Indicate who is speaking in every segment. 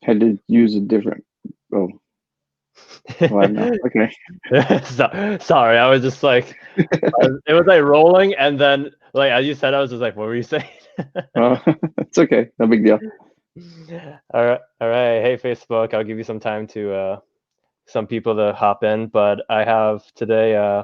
Speaker 1: Had to use a different. Oh, well, no. Okay.
Speaker 2: Sorry, I was just like, it was like rolling, and then like as you said, I was just like, what were you saying?
Speaker 1: It's okay. No big deal.
Speaker 2: All right. Hey, Facebook, I'll give you some time to some people to hop in, but I have today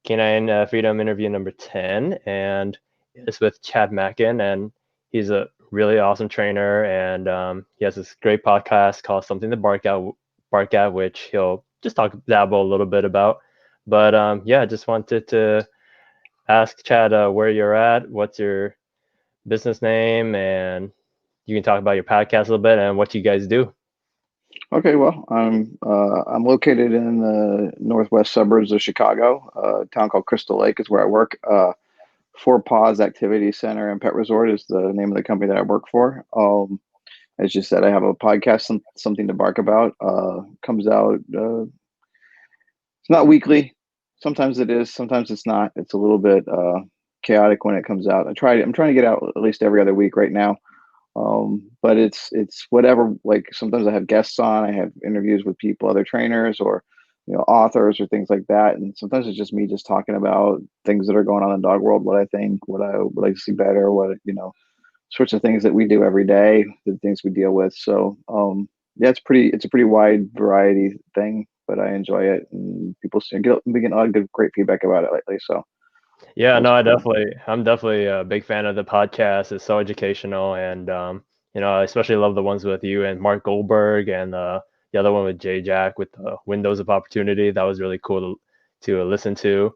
Speaker 2: Canine Freedom interview number 10, and it's with Chad Mackin, and he's a really awesome trainer, and he has this great podcast called Something to Bark at, which he'll just dabble a little bit about. But yeah, just wanted to ask Chad where you're at, what's your business name, and you can talk about your podcast a little bit and what you guys do.
Speaker 1: Okay, well, I'm located in the northwest suburbs of Chicago. A town called Crystal Lake is where I work. Four Paws Activity Center and Pet Resort is the name of the company that I work for. As you said, I have a podcast, something to bark about. Comes out. It's not weekly. Sometimes it is. Sometimes it's not. It's a little bit chaotic when it comes out. I'm trying to get out at least every other week right now. But it's whatever. Like sometimes I have guests on. I have interviews with people, other trainers, or authors or things like that. And sometimes it's just me just talking about things that are going on in the dog world, what I think, what I would like to see better, what sorts of things that we do every day, the things we deal with. So yeah, it's a pretty wide variety thing, but I enjoy it, and people seem to be getting a lot of good, great feedback about it lately. So
Speaker 2: Yeah,
Speaker 1: that's
Speaker 2: no,
Speaker 1: cool.
Speaker 2: I'm definitely a big fan of the podcast. It's so educational, and I especially love the ones with you and Mark Goldberg, and the other one with Jay Jack with Windows of Opportunity. That was really cool to listen to.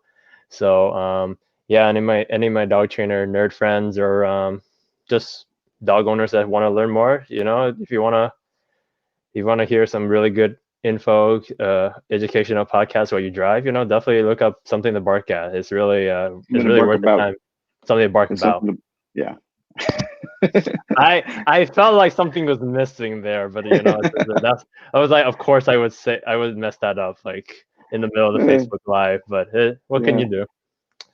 Speaker 2: So yeah, any of my dog trainer nerd friends, or just dog owners that want to learn more, if you want to hear some really good info, educational podcasts while you drive, definitely look up Something to Bark At. It's
Speaker 1: Something to
Speaker 2: really
Speaker 1: bark
Speaker 2: worth the
Speaker 1: about
Speaker 2: time. Something to bark
Speaker 1: is
Speaker 2: about.
Speaker 1: something to, yeah.
Speaker 2: I felt like something was missing there, but that's I was like, of course I would mess that up like in the middle of the
Speaker 1: Uh,
Speaker 2: Facebook Live, but what can
Speaker 1: yeah.
Speaker 2: you do?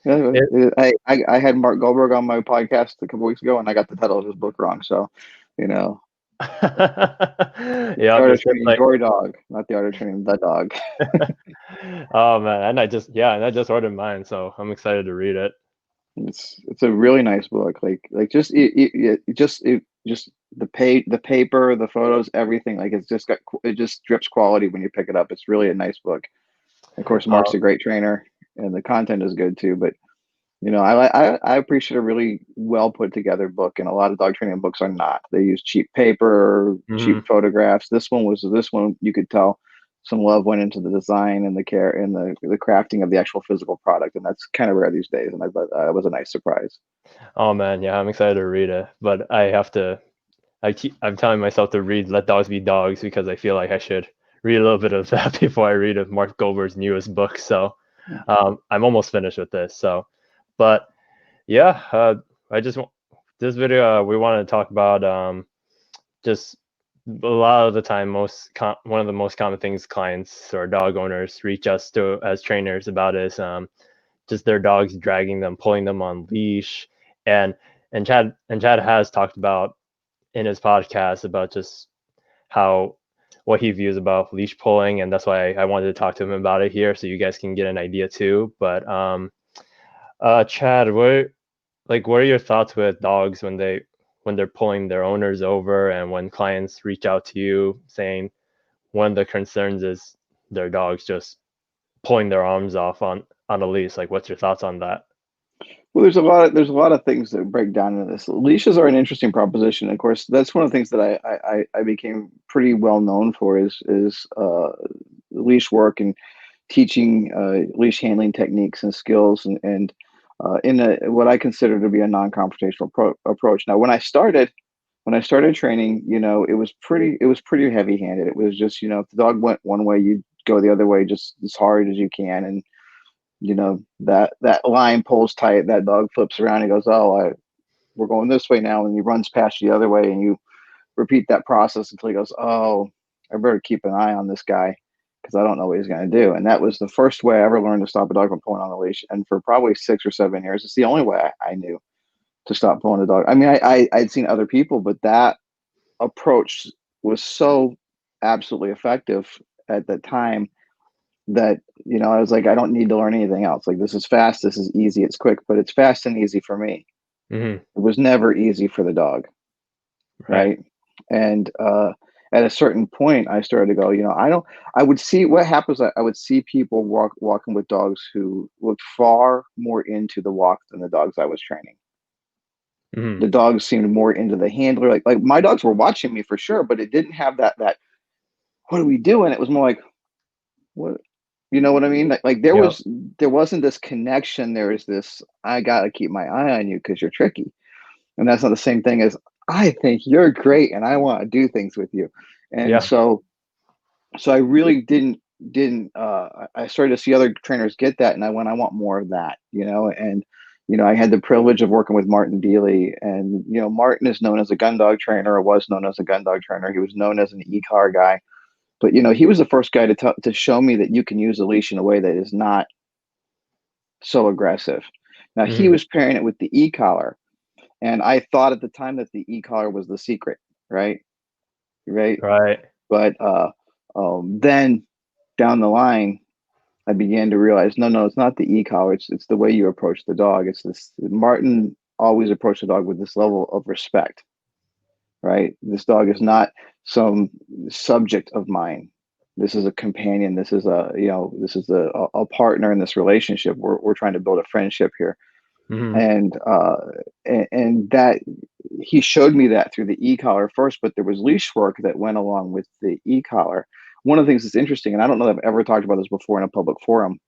Speaker 1: Yeah,
Speaker 2: It,
Speaker 1: I had Mark Goldberg on my podcast a couple weeks ago, and I got the title of his book wrong. So, you know, the
Speaker 2: yeah,
Speaker 1: art of
Speaker 2: it's just
Speaker 1: training
Speaker 2: like
Speaker 1: your dog, not the art of training the dog.
Speaker 2: oh man, and I just ordered mine, so I'm excited to read it.
Speaker 1: It's a really nice book. Like just just the paper, the photos, everything. Like it just drips quality when you pick it up. It's really a nice book. Of course, Mark's
Speaker 2: Uh,
Speaker 1: a great trainer, and the content is good too. But I appreciate a really well put together book, and a lot of dog training books are not. They use cheap paper, cheap
Speaker 2: mhm.
Speaker 1: photographs. This one you could tell some love went into the design and the care and the crafting of the actual physical product, and that's kind of rare these days. And I thought it was a nice surprise.
Speaker 2: Oh man, yeah, I'm excited to read it, but I'm telling myself to read Let Dogs Be Dogs because I feel like I should read a little bit of that before I read of Mark Goldberg's newest book. So I'm almost finished with this. So, but yeah, I just this video we want to talk about just a lot of the time one of the most common things clients or dog owners reach us to as trainers about is just their dogs dragging them, pulling them on leash, and Chad has talked about in his podcast about just how what he views about leash pulling, and that's why I wanted to talk to him about it here, so you guys can get an idea too. But Chad, what are your thoughts with dogs when they're pulling their owners over, and when clients reach out to you saying one of the concerns is their dogs just pulling their arms off on a leash? Like, what's your thoughts on that?
Speaker 1: Well, there's a lot of things that break down in this. Leashes are an interesting proposition. Of course, that's one of the things that I became pretty well known for is leash work and teaching leash handling techniques and skills and in what I consider to be a non-confrontational approach. Now, when I started training, it was pretty heavy-handed. It was just if the dog went one way, you go the other way just as hard as you can, and that line pulls tight, that dog flips around, he goes, we're going this way now, and he runs past you the other way, and you repeat that process until he goes, oh, I better keep an eye on this guy because I don't know what he's going to do. And that was the first way I ever learned to stop a dog from pulling on the leash. And for probably 6 or 7 years, it's the only way I knew to stop pulling a dog. I mean, I'd seen other people, but that approach was so absolutely effective at the time that, I was like, I don't need to learn anything else. Like, this is fast, this is easy, it's quick, but it's fast and easy for me.
Speaker 2: Hmm.
Speaker 1: It was never easy for the dog,
Speaker 2: Right.
Speaker 1: right? And at a certain point, I started to go, I don't. I would see what happens. I would see people walking with dogs who looked far more into the walk than the dogs I was training.
Speaker 2: Hmm.
Speaker 1: The dogs seemed more into the handler. Like my dogs were watching me for sure, but it didn't have that. What are we doing? It was more like, what, you know what I mean? Like
Speaker 2: Yep.
Speaker 1: there wasn't this connection. There is this. I gotta keep my eye on you because you're tricky. And that's not the same thing as, I think you're great and I want to do things with you. And
Speaker 2: Yeah.
Speaker 1: so I really didn't I started to see other trainers get that, and I went, I want more of that, and I had the privilege of working with Martin Dealey, and Martin is known as a gun dog trainer, or was known as a gun dog trainer. He was known as an e-car guy, but he was the first guy to show me that you can use a leash in a way that is not so aggressive. Now, he
Speaker 2: Hmm.
Speaker 1: was pairing it with the e-collar, and I thought at the time that the e-collar was the secret, right? Right.
Speaker 2: Right.
Speaker 1: But then down the line, I began to realize, no, no, it's not the e-collar. It's the way you approach the dog. It's this. Martin always approached the dog with this level of respect, right? This dog is not some subject of mine. This is a companion. This is a partner in this relationship. We're trying to build a friendship here,
Speaker 2: Hmm.
Speaker 1: and that he showed me that through the e-collar first, but there was leash work that went along with the e-collar. One of the things that's interesting, and I don't know that I've ever talked about this before in a public forum,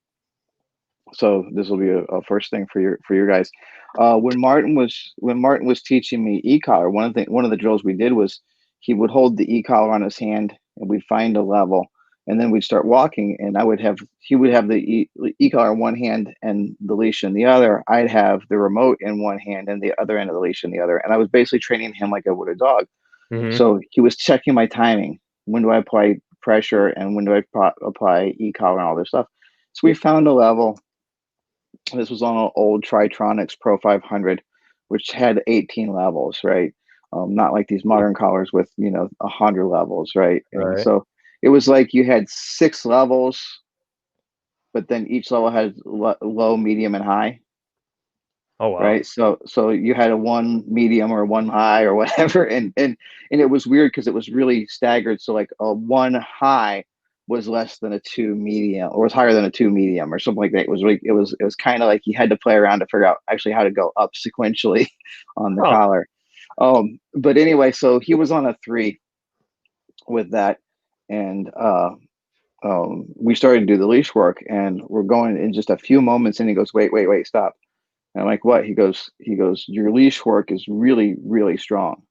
Speaker 1: so this will be a first thing for your guys. When Martin was teaching me e-collar, one of the drills we did was he would hold the e-collar on his hand, and we'd find a level, and then we'd start walking, and he would have the e-collar in one hand and the leash in the other. I'd have the remote in one hand and the other end of the leash in the other, and I was basically training him like I would a dog.
Speaker 2: Hmm.
Speaker 1: So he was checking my timing. When do I apply pressure, and when do I apply e-collar and all this stuff? So we found a level. This was on an old Tritronics Pro 500, which had 18 levels, right? Not like these modern collars with 100 levels, right? And
Speaker 2: Right.
Speaker 1: so it was like you had 6 levels, but then each level had low, medium, and high,
Speaker 2: Oh wow.
Speaker 1: right? So you had a one medium or one high or whatever, and it was weird because it was really staggered. So like a one high was less than a two medium, or was higher than a two medium, or something like that. It was kind of like you had to play around to figure out actually how to go up sequentially on the
Speaker 2: Huh.
Speaker 1: collar. But anyway, so he was on a three with that, and we started to do the leash work, and we're going in just a few moments, and he goes, wait, wait, wait, stop. And I'm like, what? He goes, your leash work is really, really strong.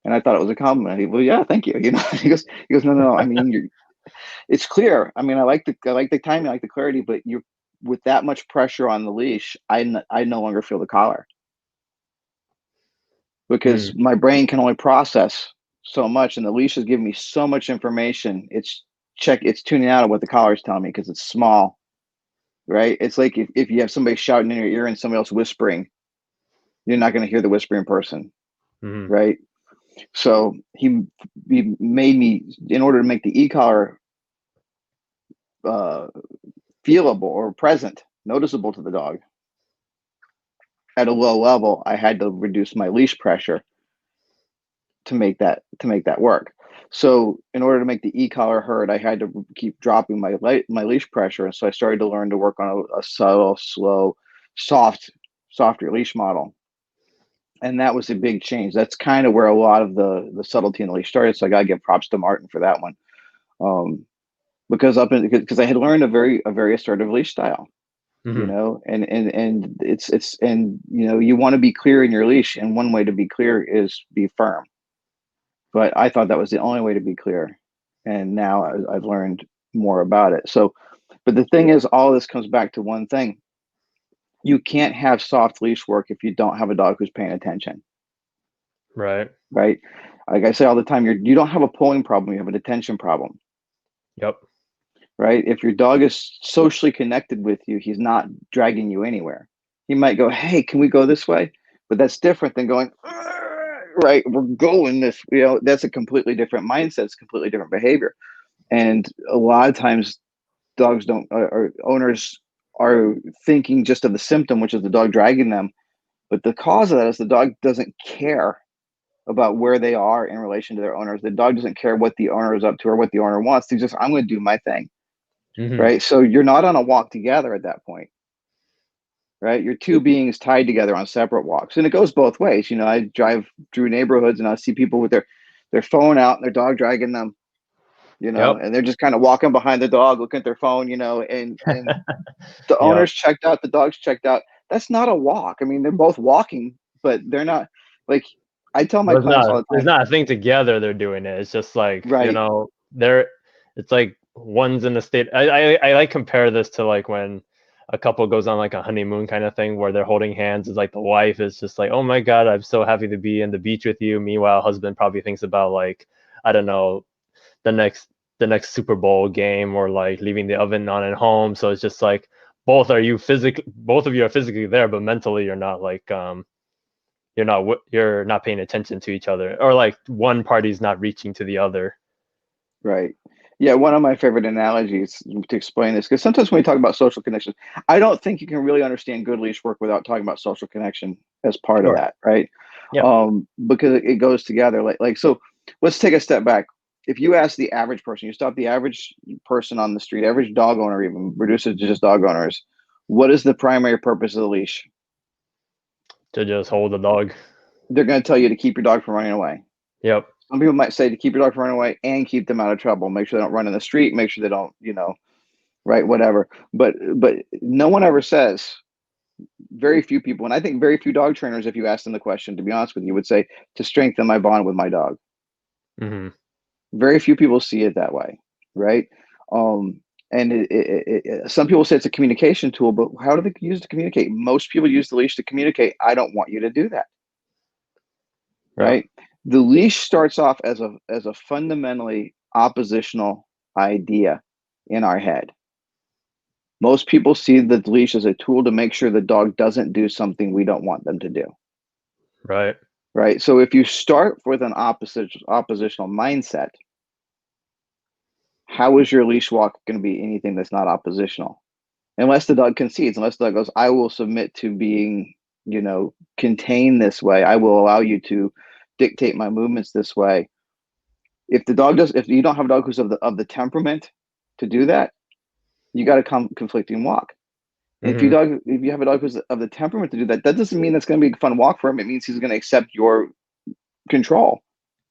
Speaker 1: And I thought it was a compliment. Well, yeah, thank you. He goes, no, no, no. I mean, it's clear. I mean, I like the timing, I like the clarity, but you're with that much pressure on the leash, I no longer feel the collar because
Speaker 2: Mm.
Speaker 1: my brain can only process so much, and the leash is giving me so much information. It's tuning out of what the collar is telling me because it's small, right? It's like if you have somebody shouting in your ear and somebody else whispering, you're not going to hear the whispering person,
Speaker 2: Hmm.
Speaker 1: right? So he made me, in order to make the e-collar uh, feelable or present, noticeable to the dog at a low level. I had to reduce my leash pressure to make that work. So in order to make the e-collar heard, I had to keep dropping my leash pressure, and so I started to learn to work on a subtle, slow, soft, softer leash model. And that was a big change. That's kind of where a lot of the subtlety in the leash started. So I got to give props to Martin for that one. Um, because I had learned a very assertive leash style,
Speaker 2: Hmm.
Speaker 1: and you want to be clear in your leash, and one way to be clear is be firm. But I thought that was the only way to be clear, and now I've learned more about it. So, but the thing is, all this comes back to one thing: you can't have soft leash work if you don't have a dog who's paying attention,
Speaker 2: Right.
Speaker 1: right? Like I say all the time, you don't have a pulling problem; you have a detention problem,
Speaker 2: Yep.
Speaker 1: right? If your dog is socially connected with you, he's not dragging you anywhere. He might go, "Hey, can we go this way?" But that's different than going, right? We're going this, that's a completely different mindset. It's completely different behavior. And a lot of times dogs don't, or owners are thinking just of the symptom, which is the dog dragging them. But the cause of that is the dog doesn't care about where they are in relation to their owners. The dog doesn't care what the owner is up to or what the owner wants. They just, I'm going to do my thing.
Speaker 2: Hmm.
Speaker 1: Right. So you're not on a walk together at that point. Right. You're two beings tied together on separate walks. And it goes both ways. I drive through neighborhoods and I see people with their phone out and their dog dragging them,
Speaker 2: Yep.
Speaker 1: and they're just kind of walking behind the dog, looking at their phone, and the
Speaker 2: Yep.
Speaker 1: owner's checked out, the dog's checked out. That's not a walk. I mean, they're both walking, but they're not like, I tell my
Speaker 2: But it's
Speaker 1: clients all
Speaker 2: not
Speaker 1: the
Speaker 2: it's
Speaker 1: time.
Speaker 2: not a thing together they're doing it. It's just like,
Speaker 1: Right.
Speaker 2: they're it's like one's in a state. I like compare this to like when a couple goes on like a honeymoon kind of thing where they're holding hands. It's like the wife is just like, "Oh my God, I'm so happy to be in the beach with you." Meanwhile, husband probably thinks about like, I don't know, the next Super Bowl game or like leaving the oven on at home. So it's just like both of you are physically there, but mentally you're not like you're not paying attention to each other, or like one party's not reaching to the other.
Speaker 1: Right. Yeah, one of my favorite analogies to explain this, because sometimes when we talk about social connection, I don't think you can really understand good leash work without talking about social connection as part of
Speaker 2: Sure.
Speaker 1: that, right?
Speaker 2: Yep.
Speaker 1: Because it goes together. So let's take a step back. If you ask the average person, you stop the average person on the street, average dog owner, even reduce it to just dog owners, what is the primary purpose of the leash?
Speaker 2: To just hold the dog.
Speaker 1: They're going to tell you to keep your dog from running away.
Speaker 2: Yep.
Speaker 1: Some people might say to keep your dog from running away and keep them out of trouble. Make sure they don't run in the street. Make sure they don't, right, whatever. But no one ever says, very few people, and I think very few dog trainers, if you ask them the question, to be honest with you, would say to strengthen my bond with my dog.
Speaker 2: Hmm.
Speaker 1: Very few people see it that way, right? And some people say it's a communication tool, but how do they use it to communicate? Most people use the leash to communicate. I don't want you to do that,
Speaker 2: Yep.
Speaker 1: right? The leash starts off as a fundamentally oppositional idea in our head. Most people see the leash as a tool to make sure the dog doesn't do something we don't want them to do.
Speaker 2: Right.
Speaker 1: Right. So if you start with an oppositional mindset, how is your leash walk going to be anything that's not oppositional? Unless the dog concedes, unless the dog goes, I will submit to being, contained this way. I will allow you to dictate my movements this way. If you don't have a dog who's of the temperament to do that, you got a conflicting walk. And
Speaker 2: Hmm.
Speaker 1: if you have a dog who's of the temperament to do that, that doesn't mean that's going to be a fun walk for him. It means he's going to accept your control,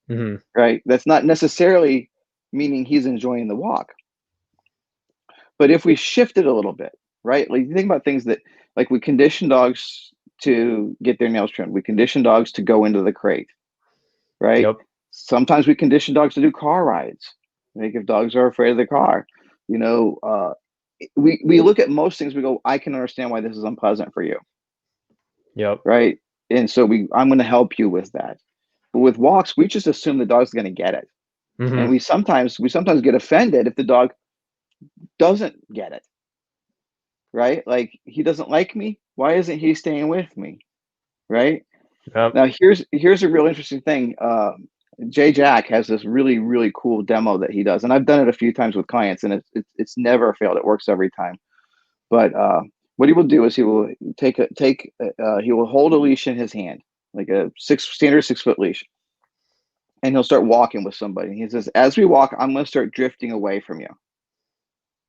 Speaker 2: Hmm.
Speaker 1: right? That's not necessarily meaning he's enjoying the walk. But if we shift it a little bit, right? Like you think about things that, like, we condition dogs to get their nails trimmed. We condition dogs to go into the crate, right?
Speaker 2: Yep.
Speaker 1: Sometimes we condition dogs to do car rides. Like if dogs are afraid of the car, you know, uh, we look at most things. We go, I can understand why this is unpleasant for you,
Speaker 2: Yep.
Speaker 1: right? And so I'm going to help you with that. But with walks, we just assume the dog's going to get it, and
Speaker 2: Hmm.
Speaker 1: we sometimes get offended if the dog doesn't get it, right? Like he doesn't like me. Why isn't he staying with me, right?
Speaker 2: Yep.
Speaker 1: Now here's a real interesting thing. Jay Jack has this really really cool demo that he does, and I've done it a few times with clients, and it's never failed. It works every time. But what he will do is he will he will hold a leash in his hand, like a standard 6 foot leash, and he'll start walking with somebody. And he says, as we walk, I'm going to start drifting away from you,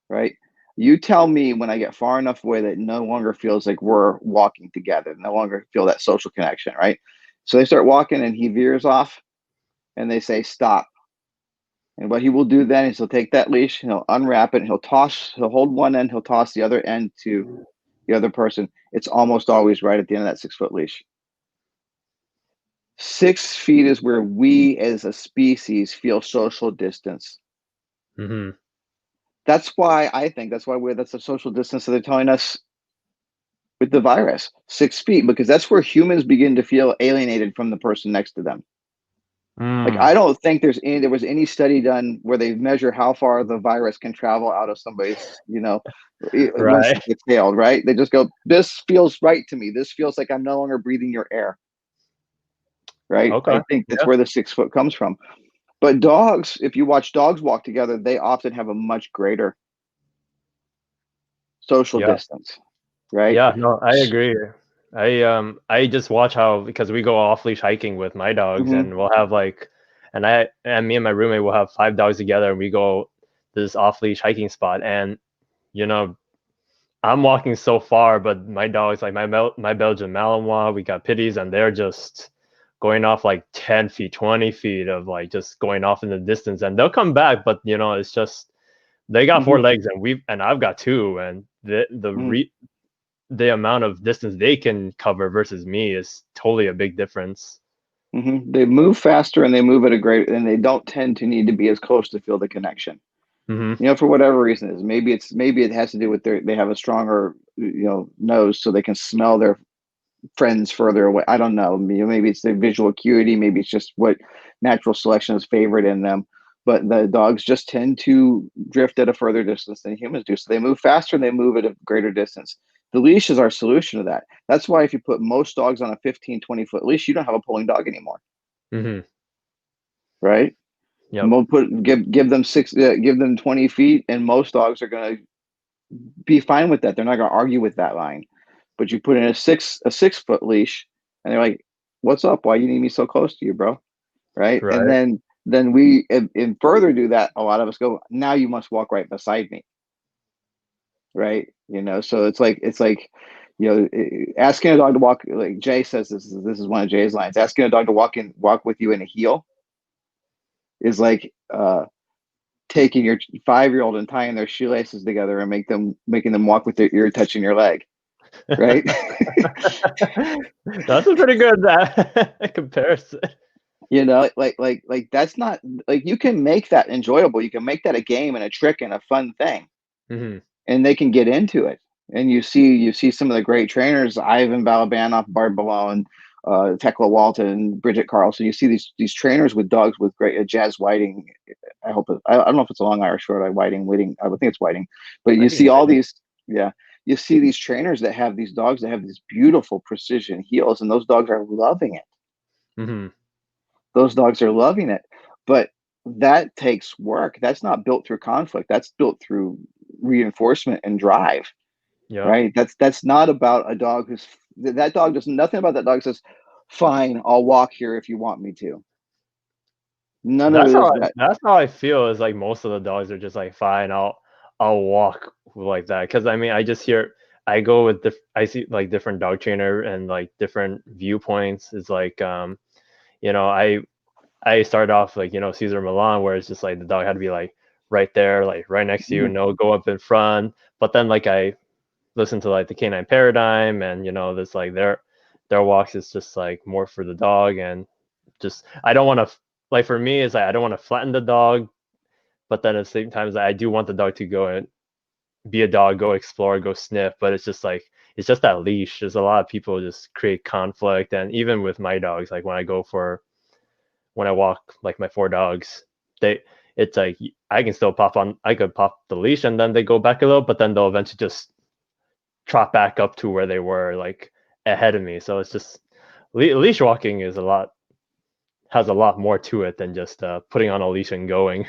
Speaker 1: right? You tell me when I get far enough away that it no longer feels like we're walking together, no longer feel that social connection, right? So they start walking, and he veers off, and they say stop. And what he will do then is he'll take that leash and he'll unwrap it. And he'll hold one end, he'll toss the other end to the other person. It's almost always right at the end of that 6 foot leash. 6 feet is where we as a species feel social distance.
Speaker 2: Hmm.
Speaker 1: That's the social distance that they're telling us with the virus. 6 feet, because that's where humans begin to feel alienated from the person next to them. Like
Speaker 2: Mm.
Speaker 1: I don't think there was any study done where they measure how far the virus can travel out of somebody's, once
Speaker 2: Right.
Speaker 1: it's exhaled, right? They just go, this feels right to me. This feels like I'm no longer breathing your air. right?
Speaker 2: Okay.
Speaker 1: I think that's
Speaker 2: Yeah.
Speaker 1: where the 6 foot comes from. But dogs, if you watch dogs walk together, they often have a much greater social
Speaker 2: Yeah.
Speaker 1: distance, right?
Speaker 2: Yeah. No, I agree. I just watch how, because we go off leash hiking with my dogs,
Speaker 1: Mm-hmm,
Speaker 2: and we'll have like, and me and my roommate will have 5 dogs together, and we go this off leash hiking spot, and you know I'm walking so far, but my dogs, like my Belgian Malinois, we got pitties, and they're just going off like 10 feet, 20 feet of like just going off in the distance, and they'll come back, but it's just they got
Speaker 1: mm-hmm,
Speaker 2: 4 legs, and I've got 2, and the amount of distance they can cover versus me is totally a big difference.
Speaker 1: mm-hmm. They move faster and they move at a great, and they don't tend to need to be as close to feel the connection.
Speaker 2: Hmm.
Speaker 1: For whatever reason it is. Maybe it has to do with they have a stronger nose, so they can smell their friends further away. I don't know. Maybe it's their visual acuity. Maybe it's just what natural selection is favored in them. But the dogs just tend to drift at a further distance than humans do. So they move faster and they move at a greater distance. The leash is our solution to that. That's why if you put most dogs on a 15, 20 foot leash, you don't have a pulling dog anymore,
Speaker 2: Hmm.
Speaker 1: right?
Speaker 2: Yep.
Speaker 1: We'll give them 20 feet, and most dogs are going to be fine with that. They're not going to argue with that line. But you put in a 6 foot leash, and they're like, "What's up? Why you need me so close to you, bro?" Right? And
Speaker 2: Right.
Speaker 1: then we and further do that. A lot of us go, "Now you must walk right beside me." Right? So it's like asking a dog to walk. Like Jay says, this is one of Jay's lines. Asking a dog to walk with you in a heel is like taking your 5-year-old and tying their shoelaces together and making them walk with their ear touching your leg, right?
Speaker 2: That's a pretty good comparison.
Speaker 1: Like that's not like you can make that enjoyable. You can make that a game and a trick and a fun thing,
Speaker 2: Hmm.
Speaker 1: and they can get into it. And you see some of the great trainers, Ivan Balabanov, Bart Balone, Tekla Walton, Bridget Carlson. You see these trainers with dogs with great Jazz Whiting. I don't know if it's a Long Irish Short Eye Whiting. I would think it's Whiting, but
Speaker 2: I
Speaker 1: you
Speaker 2: think
Speaker 1: see
Speaker 2: it's
Speaker 1: all
Speaker 2: waiting.
Speaker 1: these. Yeah, you see these trainers that have these dogs that have these beautiful precision heels, and those dogs are loving it.
Speaker 2: Hmm.
Speaker 1: Those dogs are loving it. But that takes work. That's not built through conflict. That's built through reinforcement and drive,
Speaker 2: Yeah.
Speaker 1: right? That's not about a dog that dog does nothing about that dog says, fine, I'll walk here if you want me to. None of
Speaker 2: That's
Speaker 1: it
Speaker 2: how
Speaker 1: is that.
Speaker 2: I feel, is like most of the dogs are just like, fine, I'll walk like that, because I mean, I go with I see like different dog trainer and like different viewpoints. It's like I started off like Caesar Milan, where it's just like the dog had to be like right there, like right next to you,
Speaker 1: Mhm,
Speaker 2: no go up in front. But then like I listen to like the canine paradigm, and this like their walks is just like more for the dog, and just I don't want to, like, for me it's like I don't want to flatten the dog, but then at the same time I do want the dog to go and be a dog, go explore, go sniff. But it's just like it's just that leash. There's a lot of people just create conflict, and even with my dogs, like when I walk like my 4 dogs, they it's like I could pop the leash, and then they go back a little, but then they'll eventually just trot back up to where they were like ahead of me. So it's just leash walking has a lot more to it than just putting on a leash and going.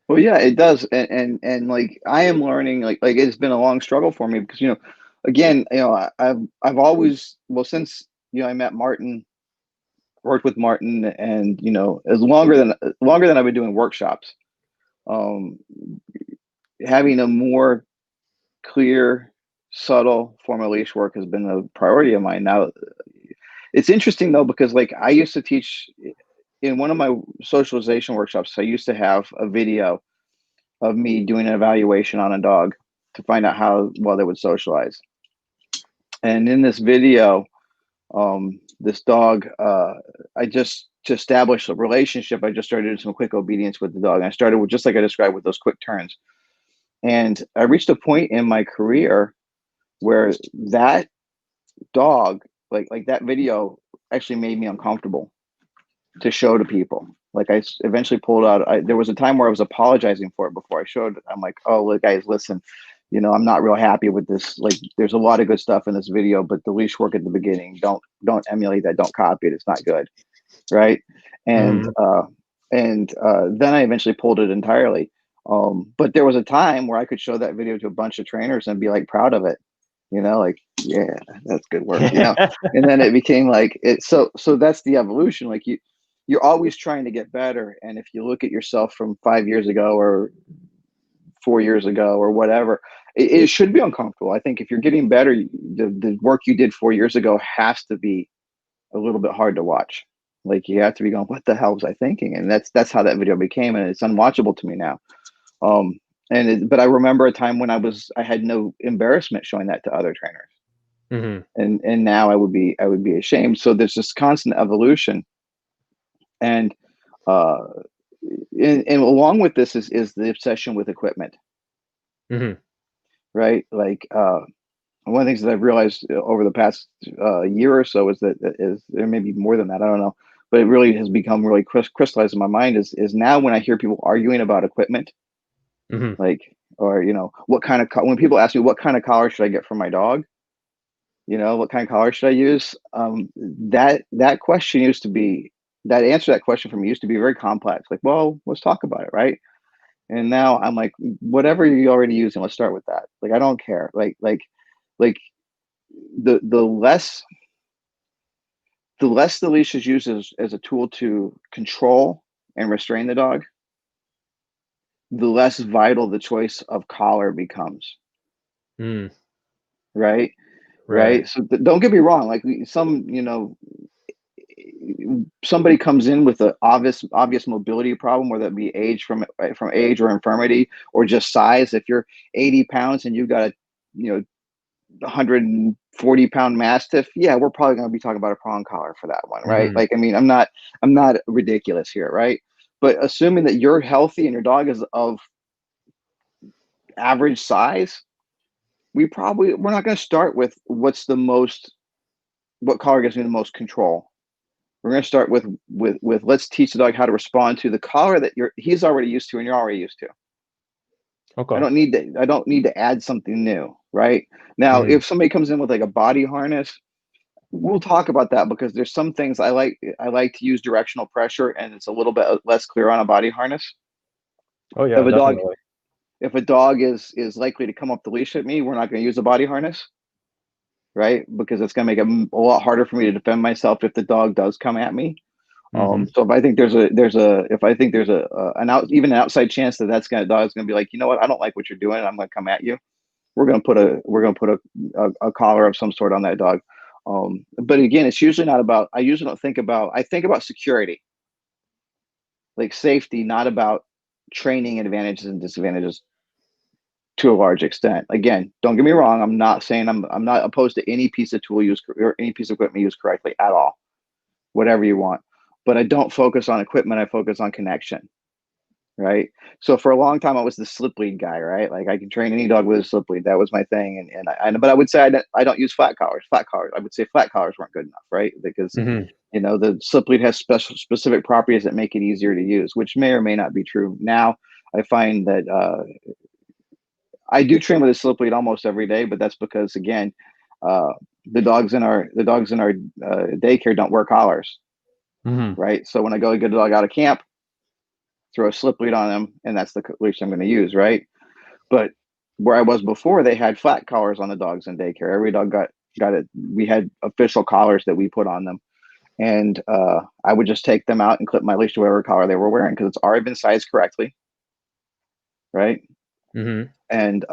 Speaker 1: well, yeah, it does. And like I am learning, like it's been a long struggle for me because again, I've always, well, since I met Martin, worked with Martin, and as longer than I've been doing workshops. um Having a more clear, subtle form of leash work has been a priority of mine. Now, it's interesting though, because like I used to teach in one of my socialization workshops, I used to have a video of me doing an evaluation on a dog to find out how well they would socialize. And in this video, this dog, I just to establish a relationship, I just started doing some quick obedience with the dog. And I started with just like I described with those quick turns. And I reached a point in my career where that dog, like that video, actually made me uncomfortable to show to people. Like I eventually pulled out. There was a time where I was apologizing for it before I showed it. I'm like, oh, look, guys, listen, I'm not real happy with this. Like, there's a lot of good stuff in this video, but the leash work at the beginning, don't emulate that. Don't copy it. It's not good. right? And
Speaker 2: Mm-hmm.
Speaker 1: then I eventually pulled it entirely. But there was a time where I could show that video to a bunch of trainers and be like proud of it, like, yeah, that's good work. And then it became like it. So that's the evolution. Like you're always trying to get better. And if you look at yourself from 5 years ago or 4 years ago or whatever, it should be uncomfortable. I think if you're getting better, the work you did 4 years ago has to be a little bit hard to watch. Like you have to be going, what the hell was I thinking? And that's how that video became, and it's unwatchable to me now. Um, but I remember a time when I had no embarrassment showing that to other trainers,
Speaker 2: Mm-hmm.
Speaker 1: and now I would be ashamed. So there's this constant evolution, and uh, and along with this is the obsession with equipment,
Speaker 2: Mm-hmm.
Speaker 1: right? Like one of the things that I've realized over the past year or so is there may be more than that. I don't know, but it really has become really crystallized in my mind. Is now when I hear people arguing about equipment,
Speaker 2: Mm-hmm.
Speaker 1: like, or what kind of when people ask me what kind of collar should I get for my dog, what kind of collar should I use? That question used to be that answer to that question for me used to be very complex. Like, well, let's talk about it, right? And now I'm like, whatever you're already using, let's start with that. Like, I don't care. Like the less the leash is used as a tool to control and restrain the dog, the less vital the choice of collar becomes.
Speaker 2: Mm.
Speaker 1: Right.
Speaker 2: Right.
Speaker 1: So don't get me wrong. Like somebody comes in with an obvious mobility problem, whether it be age from age or infirmity or just size. If you're 80 pounds and you've got a 140-pound mastiff, yeah, we're probably going to be talking about a prong collar for that one, right?
Speaker 2: Mm-hmm.
Speaker 1: Like, I mean, I'm not ridiculous here, right? But assuming that you're healthy and your dog is of average size, we're not going to start with what collar gives me the most control. We're going to start with let's teach the dog how to respond to the collar that he's already used to and you're already used to. I
Speaker 2: Okay.
Speaker 1: don't need to add something new, right? Now,
Speaker 2: Mm-hmm.
Speaker 1: if somebody comes in with like a body harness, we'll talk about that because there's some things I like to use directional pressure and it's a little bit less clear on a body harness.
Speaker 2: Oh
Speaker 1: If
Speaker 2: yeah,
Speaker 1: a dog
Speaker 2: definitely.
Speaker 1: if a dog is likely to come up the leash at me, we're not going to use a body harness, right? Because it's going to make it a lot harder for me to defend myself if the dog does come at me.
Speaker 2: Mm-hmm.
Speaker 1: So if I think there's even an outside chance that dog's gonna be like, you know what, I don't like what you're doing, I'm gonna come at you. We're gonna put a collar of some sort on that dog. But again, it's usually not about. I usually don't think about. I think about security, like safety, not about training advantages and disadvantages to a large extent. Again, don't get me wrong. I'm not saying I'm not opposed to any piece of tool use or any piece of equipment used correctly at all. Whatever you want, but I don't focus on equipment. I focus on connection. Right. So for a long time, I was the slip lead guy, right? Like I can train any dog with a slip lead. That was my thing. But I would say I don't use flat collars. I would say flat collars weren't good enough, right? Because
Speaker 2: Mm-hmm.
Speaker 1: the slip lead has specific properties that make it easier to use, which may or may not be true. Now I find that I do train with a slip lead almost every day, but that's because again, uh, the dogs in our daycare don't wear collars,
Speaker 2: Mm-hmm.
Speaker 1: right? So when I go get a dog out of camp, throw a slip lead on them, and that's the leash I'm going to use, right? But where I was before, they had flat collars on the dogs in daycare. Every dog got it. We had official collars that we put on them, and I would just take them out and clip my leash to whatever collar they were wearing because it's already been sized correctly, right?
Speaker 2: Mm-hmm.
Speaker 1: And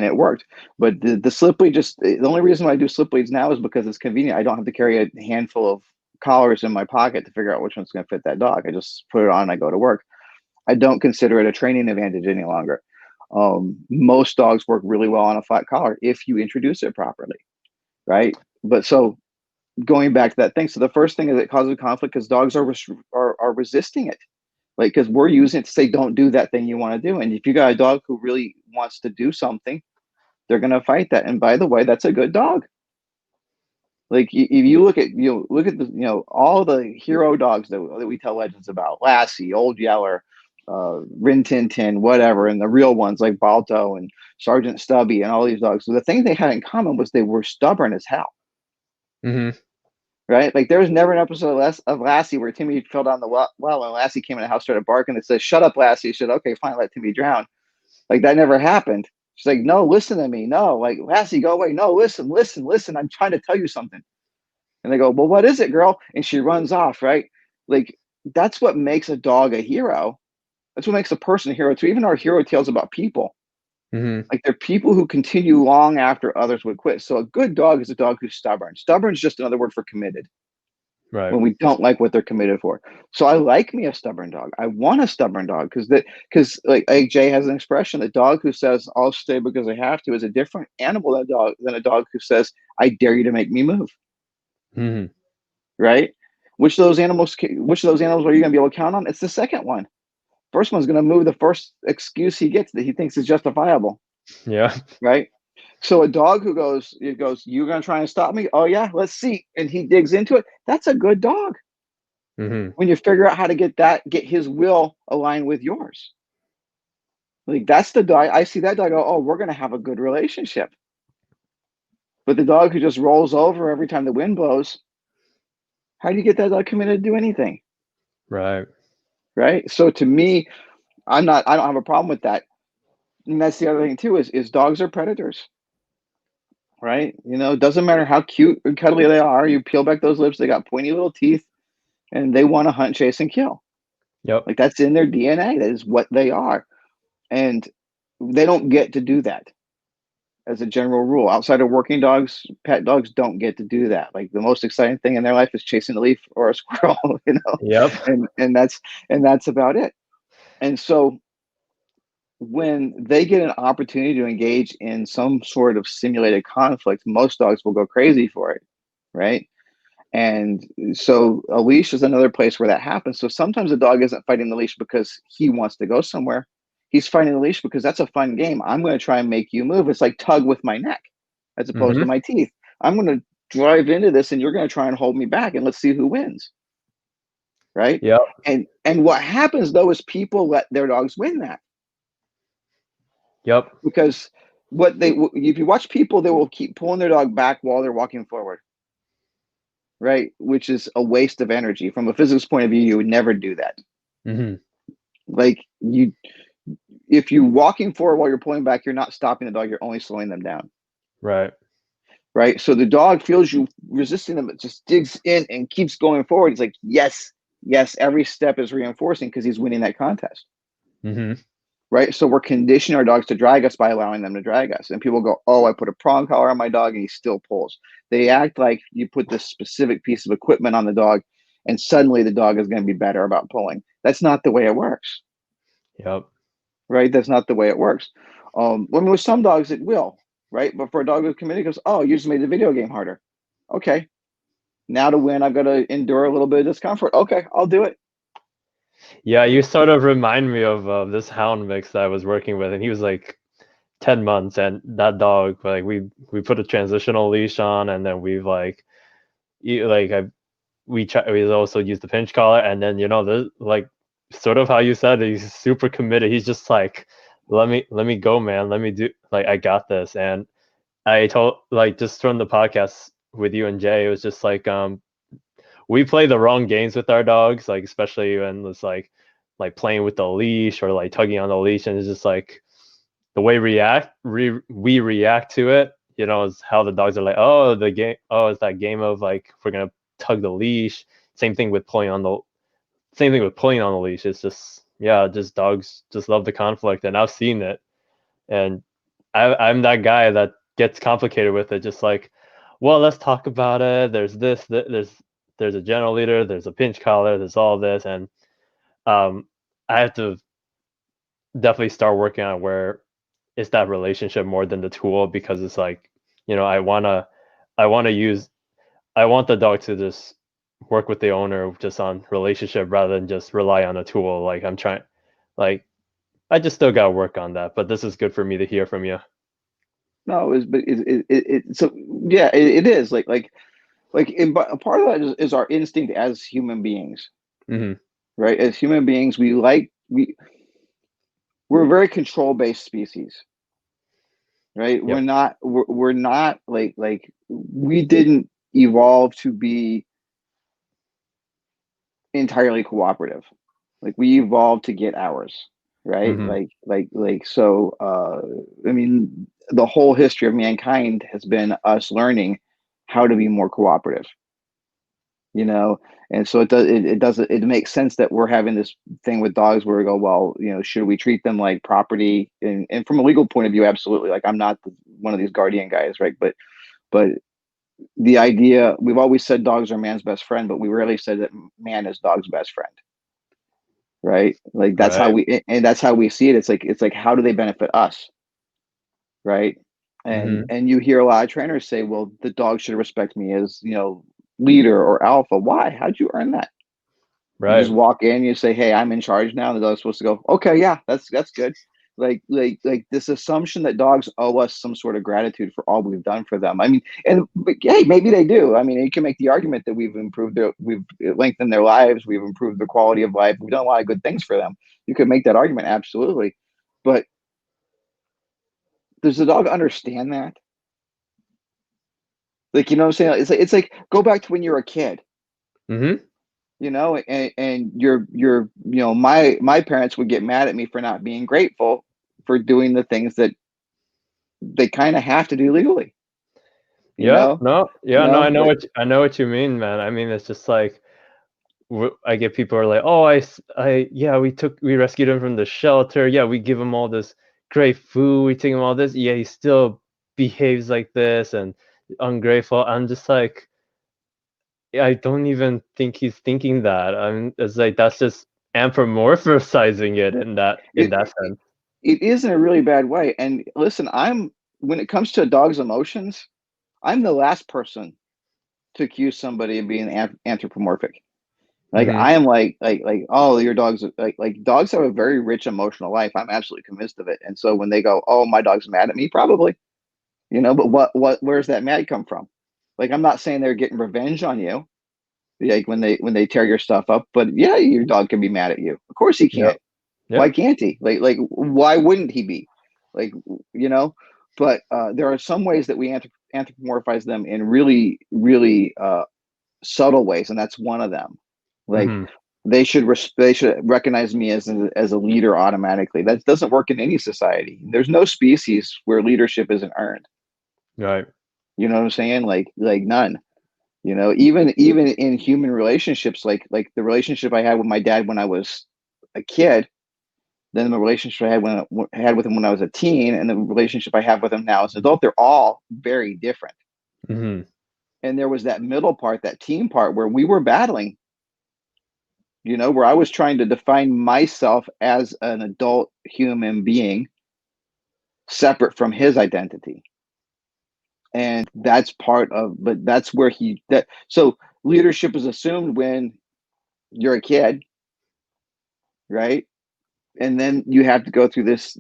Speaker 1: it worked. But the slip lead the only reason why I do slip leads now is because it's convenient. I don't have to carry a handful of collars in my pocket to figure out which one's going to fit that dog. I just put it on and I go to work. I don't consider it a training advantage any longer. Most dogs work really well on a flat collar if you introduce it properly, right? But so going back to that thing, so the first thing is it causes conflict because dogs are resisting it, like because we're using it to say don't do that thing you want to do, and if you got a dog who really wants to do something, they're going to fight that. And by the way, that's a good dog. Like if you look at the all the hero dogs that we tell legends about, Lassie, Old Yeller, Rin Tin Tin, whatever, and the real ones like Balto and Sergeant Stubby and all these dogs. So the thing they had in common was they were stubborn as hell.
Speaker 2: Mm-hmm.
Speaker 1: right? Like there was never an episode of Lassie where Timmy fell down the well and Lassie came in the house, started barking, and says, "Shut up, Lassie." She said, "Okay, fine, let Timmy drown." Like that never happened. She's like, "No, listen to me. No, like Lassie, go away. No, listen, listen, listen. I'm trying to tell you something." And they go, "Well, what is it, girl?" And she runs off, right? Like that's what makes a dog a hero. That's what makes a person a hero too. Even our hero tales about people.
Speaker 2: Hmm.
Speaker 1: Like they're people who continue long after others would quit. So a good dog is a dog who's stubborn. Stubborn is just another word for committed
Speaker 2: Right.
Speaker 1: when we don't like what they're committed for. So I like me a stubborn dog. I want a stubborn dog because like Jay has an expression, the dog who says I'll stay because I have to is a different animal than a dog who says I dare you to make me move,
Speaker 2: Hmm.
Speaker 1: right? Which of those animals are you going to be able to count on? It's the second one. First one's going to move the first excuse he gets that he thinks is justifiable,
Speaker 2: Yeah.
Speaker 1: right? So a dog who goes, "You're going to try and stop me? Oh yeah, let's see." And he digs into it. That's a good dog.
Speaker 2: Hmm.
Speaker 1: When you figure out how to get his will aligned with yours. Like that's the dog. I see that dog go, "Oh, we're going to have a good relationship." But the dog who just rolls over every time the wind blows, how do you get that dog committed to do anything?
Speaker 2: Right.
Speaker 1: Right? So to me, I don't have a problem with that. And that's the other thing too is dogs are predators, right? It doesn't matter how cute and cuddly they are. You peel back those lips, they got pointy little teeth, and they want to hunt, chase, and kill.
Speaker 2: Yep.
Speaker 1: Like that's in their DNA. That is what they are, and they don't get to do that as a general rule. Outside of working dogs, pet dogs don't get to do that. Like the most exciting thing in their life is chasing a leaf or a squirrel,
Speaker 2: Yep.
Speaker 1: and that's about it. And so when they get an opportunity to engage in some sort of simulated conflict, most dogs will go crazy for it, right? And so a leash is another place where that happens. So sometimes a dog isn't fighting the leash because he wants to go somewhere. He's fighting the leash because that's a fun game. I'm going to try and make you move. It's like tug with my neck as opposed to
Speaker 2: Hmm.
Speaker 1: my teeth. I'm going to drive into this and you're going to try and hold me back and let's see who wins, right?
Speaker 2: Yep.
Speaker 1: And what happens though is people let their dogs win that
Speaker 2: Yep.
Speaker 1: because if you watch people, they will keep pulling their dog back while they're walking forward, right? Which is a waste of energy. From a physics point of view, you would never do that.
Speaker 2: Hmm.
Speaker 1: Like if you're walking forward while you're pulling back, you're not stopping the dog, you're only slowing them down.
Speaker 2: Right.
Speaker 1: Right. So the dog feels you resisting them, it just digs in and keeps going forward. He's like, yes, yes, every step is reinforcing because he's winning that contest.
Speaker 2: Hmm.
Speaker 1: Right. So we're conditioning our dogs to drag us by allowing them to drag us. And people go, "Oh, I put a prong collar on my dog and he still pulls." They act like you put this specific piece of equipment on the dog and suddenly the dog is going to be better about pulling. That's not the way it works.
Speaker 2: Yep.
Speaker 1: Right? That's not the way it works. With some dogs, it will, right? But for a dog who's committed, goes, "Oh, you just made the video game harder." Okay, now to win, I've got to endure a little bit of discomfort. Okay, I'll do it.
Speaker 2: Yeah, you sort of remind me of this hound mix that I was working with, and he was like 10 months, and that dog, like we put a transitional leash on, and then we've like like we also used the pinch collar, and then the like sort of how you said it, he's super committed. He's just like, let me go, man. Let me do, like, I got this. And I told, like, just from the podcast with you and Jay, it was just like, we play the wrong games with our dogs, like especially when it's like playing with the leash or like tugging on the leash, and it's just like the way we react to it, is how the dogs are like, oh, the game, oh, it's that game of like we're gonna tug the leash. Same thing with pulling on the leash. It's just, yeah, just dogs just love the conflict, and I've seen it, and I'm that guy that gets complicated with it. Just like, well, let's talk about it. There's this, there's a general leader, there's a pinch collar, there's all this, and I have to definitely start working on where it's that relationship more than the tool, because it's like, I want to use I want the dog to just work with the owner just on relationship rather than just rely on a tool. Like I'm trying, like I just still gotta work on that. But this is good for me to hear from you.
Speaker 1: No, but so yeah, it is but a part of that is our instinct as human beings,
Speaker 2: Hmm.
Speaker 1: right? As human beings, we're a very control based species, right?
Speaker 2: Yep.
Speaker 1: We're not like we didn't evolve to be entirely cooperative. Like we evolved to get ours, right?
Speaker 2: Hmm.
Speaker 1: So I mean, the whole history of mankind has been us learning how to be more cooperative, you know. And so it makes sense that we're having this thing with dogs where we go, well, you know, should we treat them like property? And from a legal point of view, absolutely. Like I'm not one of these guardian guys, right? But the idea, we've always said dogs are man's best friend, but we rarely said that man is dog's best friend, right? Like that's how
Speaker 2: Right.
Speaker 1: we see it. It's like how do they benefit us, right? and
Speaker 2: Hmm.
Speaker 1: and you hear a lot of trainers say, well, the dog should respect me as, you know, leader or alpha. Why? How'd you earn that? You just
Speaker 2: Right.
Speaker 1: walk in, you say, hey, I'm in charge now, and the dog's supposed to go, okay, yeah, that's good. Like this assumption that dogs owe us some sort of gratitude for all we've done for them. I mean, but hey, maybe they do. I mean, you can make the argument that we've lengthened their lives, we've improved their quality of life, we've done a lot of good things for them. You could make that argument, absolutely. But does the dog understand that? Like, you know what I'm saying? It's like go back to when you were a kid,
Speaker 2: Hmm.
Speaker 1: you know, and you're you know, my parents would get mad at me for not being grateful for doing the things that they kind of have to do legally, you
Speaker 2: Yeah.
Speaker 1: know.
Speaker 2: No.
Speaker 1: You
Speaker 2: Yeah. No.
Speaker 1: know, like
Speaker 2: I know what you mean, man. I mean, it's just like I get people are like, oh, yeah, we rescued him from the shelter. Yeah, we give him all this great food. We take him all this. Yeah, he still behaves like this and ungrateful. I'm just like, I don't even think he's thinking that. It's like that's just anthropomorphizing it in
Speaker 1: it,
Speaker 2: that
Speaker 1: it
Speaker 2: sense.
Speaker 1: it is in a really bad way. And listen, I'm when it comes to a dog's emotions, I'm the last person to accuse somebody of being anthropomorphic. Like
Speaker 2: Hmm.
Speaker 1: I am like oh, your dog's like dogs have a very rich emotional life. I'm absolutely convinced of it. And so when they go, oh, my dog's mad at me, probably, you know, but where's that mad come from? Like I'm not saying they're getting revenge on you, like when they tear your stuff up, but yeah, your dog can be mad at you. Of course he
Speaker 2: Yeah.
Speaker 1: can. Why
Speaker 2: Yeah.
Speaker 1: can't he? Like why wouldn't he be? Like, you know, but there are some ways that we anthropomorphize them in really subtle ways, and that's one of them. Like
Speaker 2: Hmm.
Speaker 1: they should recognize me as a leader automatically. That doesn't work in any society. There's no species where leadership isn't earned.
Speaker 2: Right.
Speaker 1: You know what I'm saying? Like none. You know, even in human relationships, like the relationship I had with my dad when I was a kid, then the relationship I had with him when I was a teen, and the relationship I have with him now as an adult, they're all very different.
Speaker 2: Hmm.
Speaker 1: And there was that middle part, that teen part, where we were battling, you know, where I was trying to define myself as an adult human being separate from his identity. And that's part of, but that's where so leadership is assumed when you're a kid, right? And then you have to go through this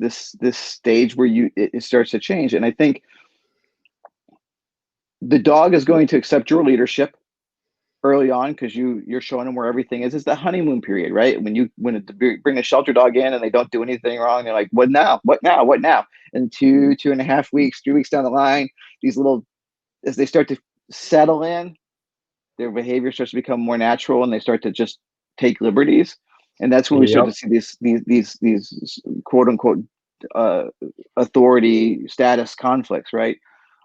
Speaker 1: stage where it starts to change. And I think the dog is going to accept your leadership early on because you're showing them where everything is. It's the honeymoon period, right? When bring a shelter dog in and they don't do anything wrong, they're like, what now? What now? What now? And 2.5 weeks, 3 weeks down the line, these little as they start to settle in, their behavior starts to become more natural and they start to just take liberties. And that's when we start
Speaker 2: Yep.
Speaker 1: to see these quote unquote uh, authority status conflicts, right?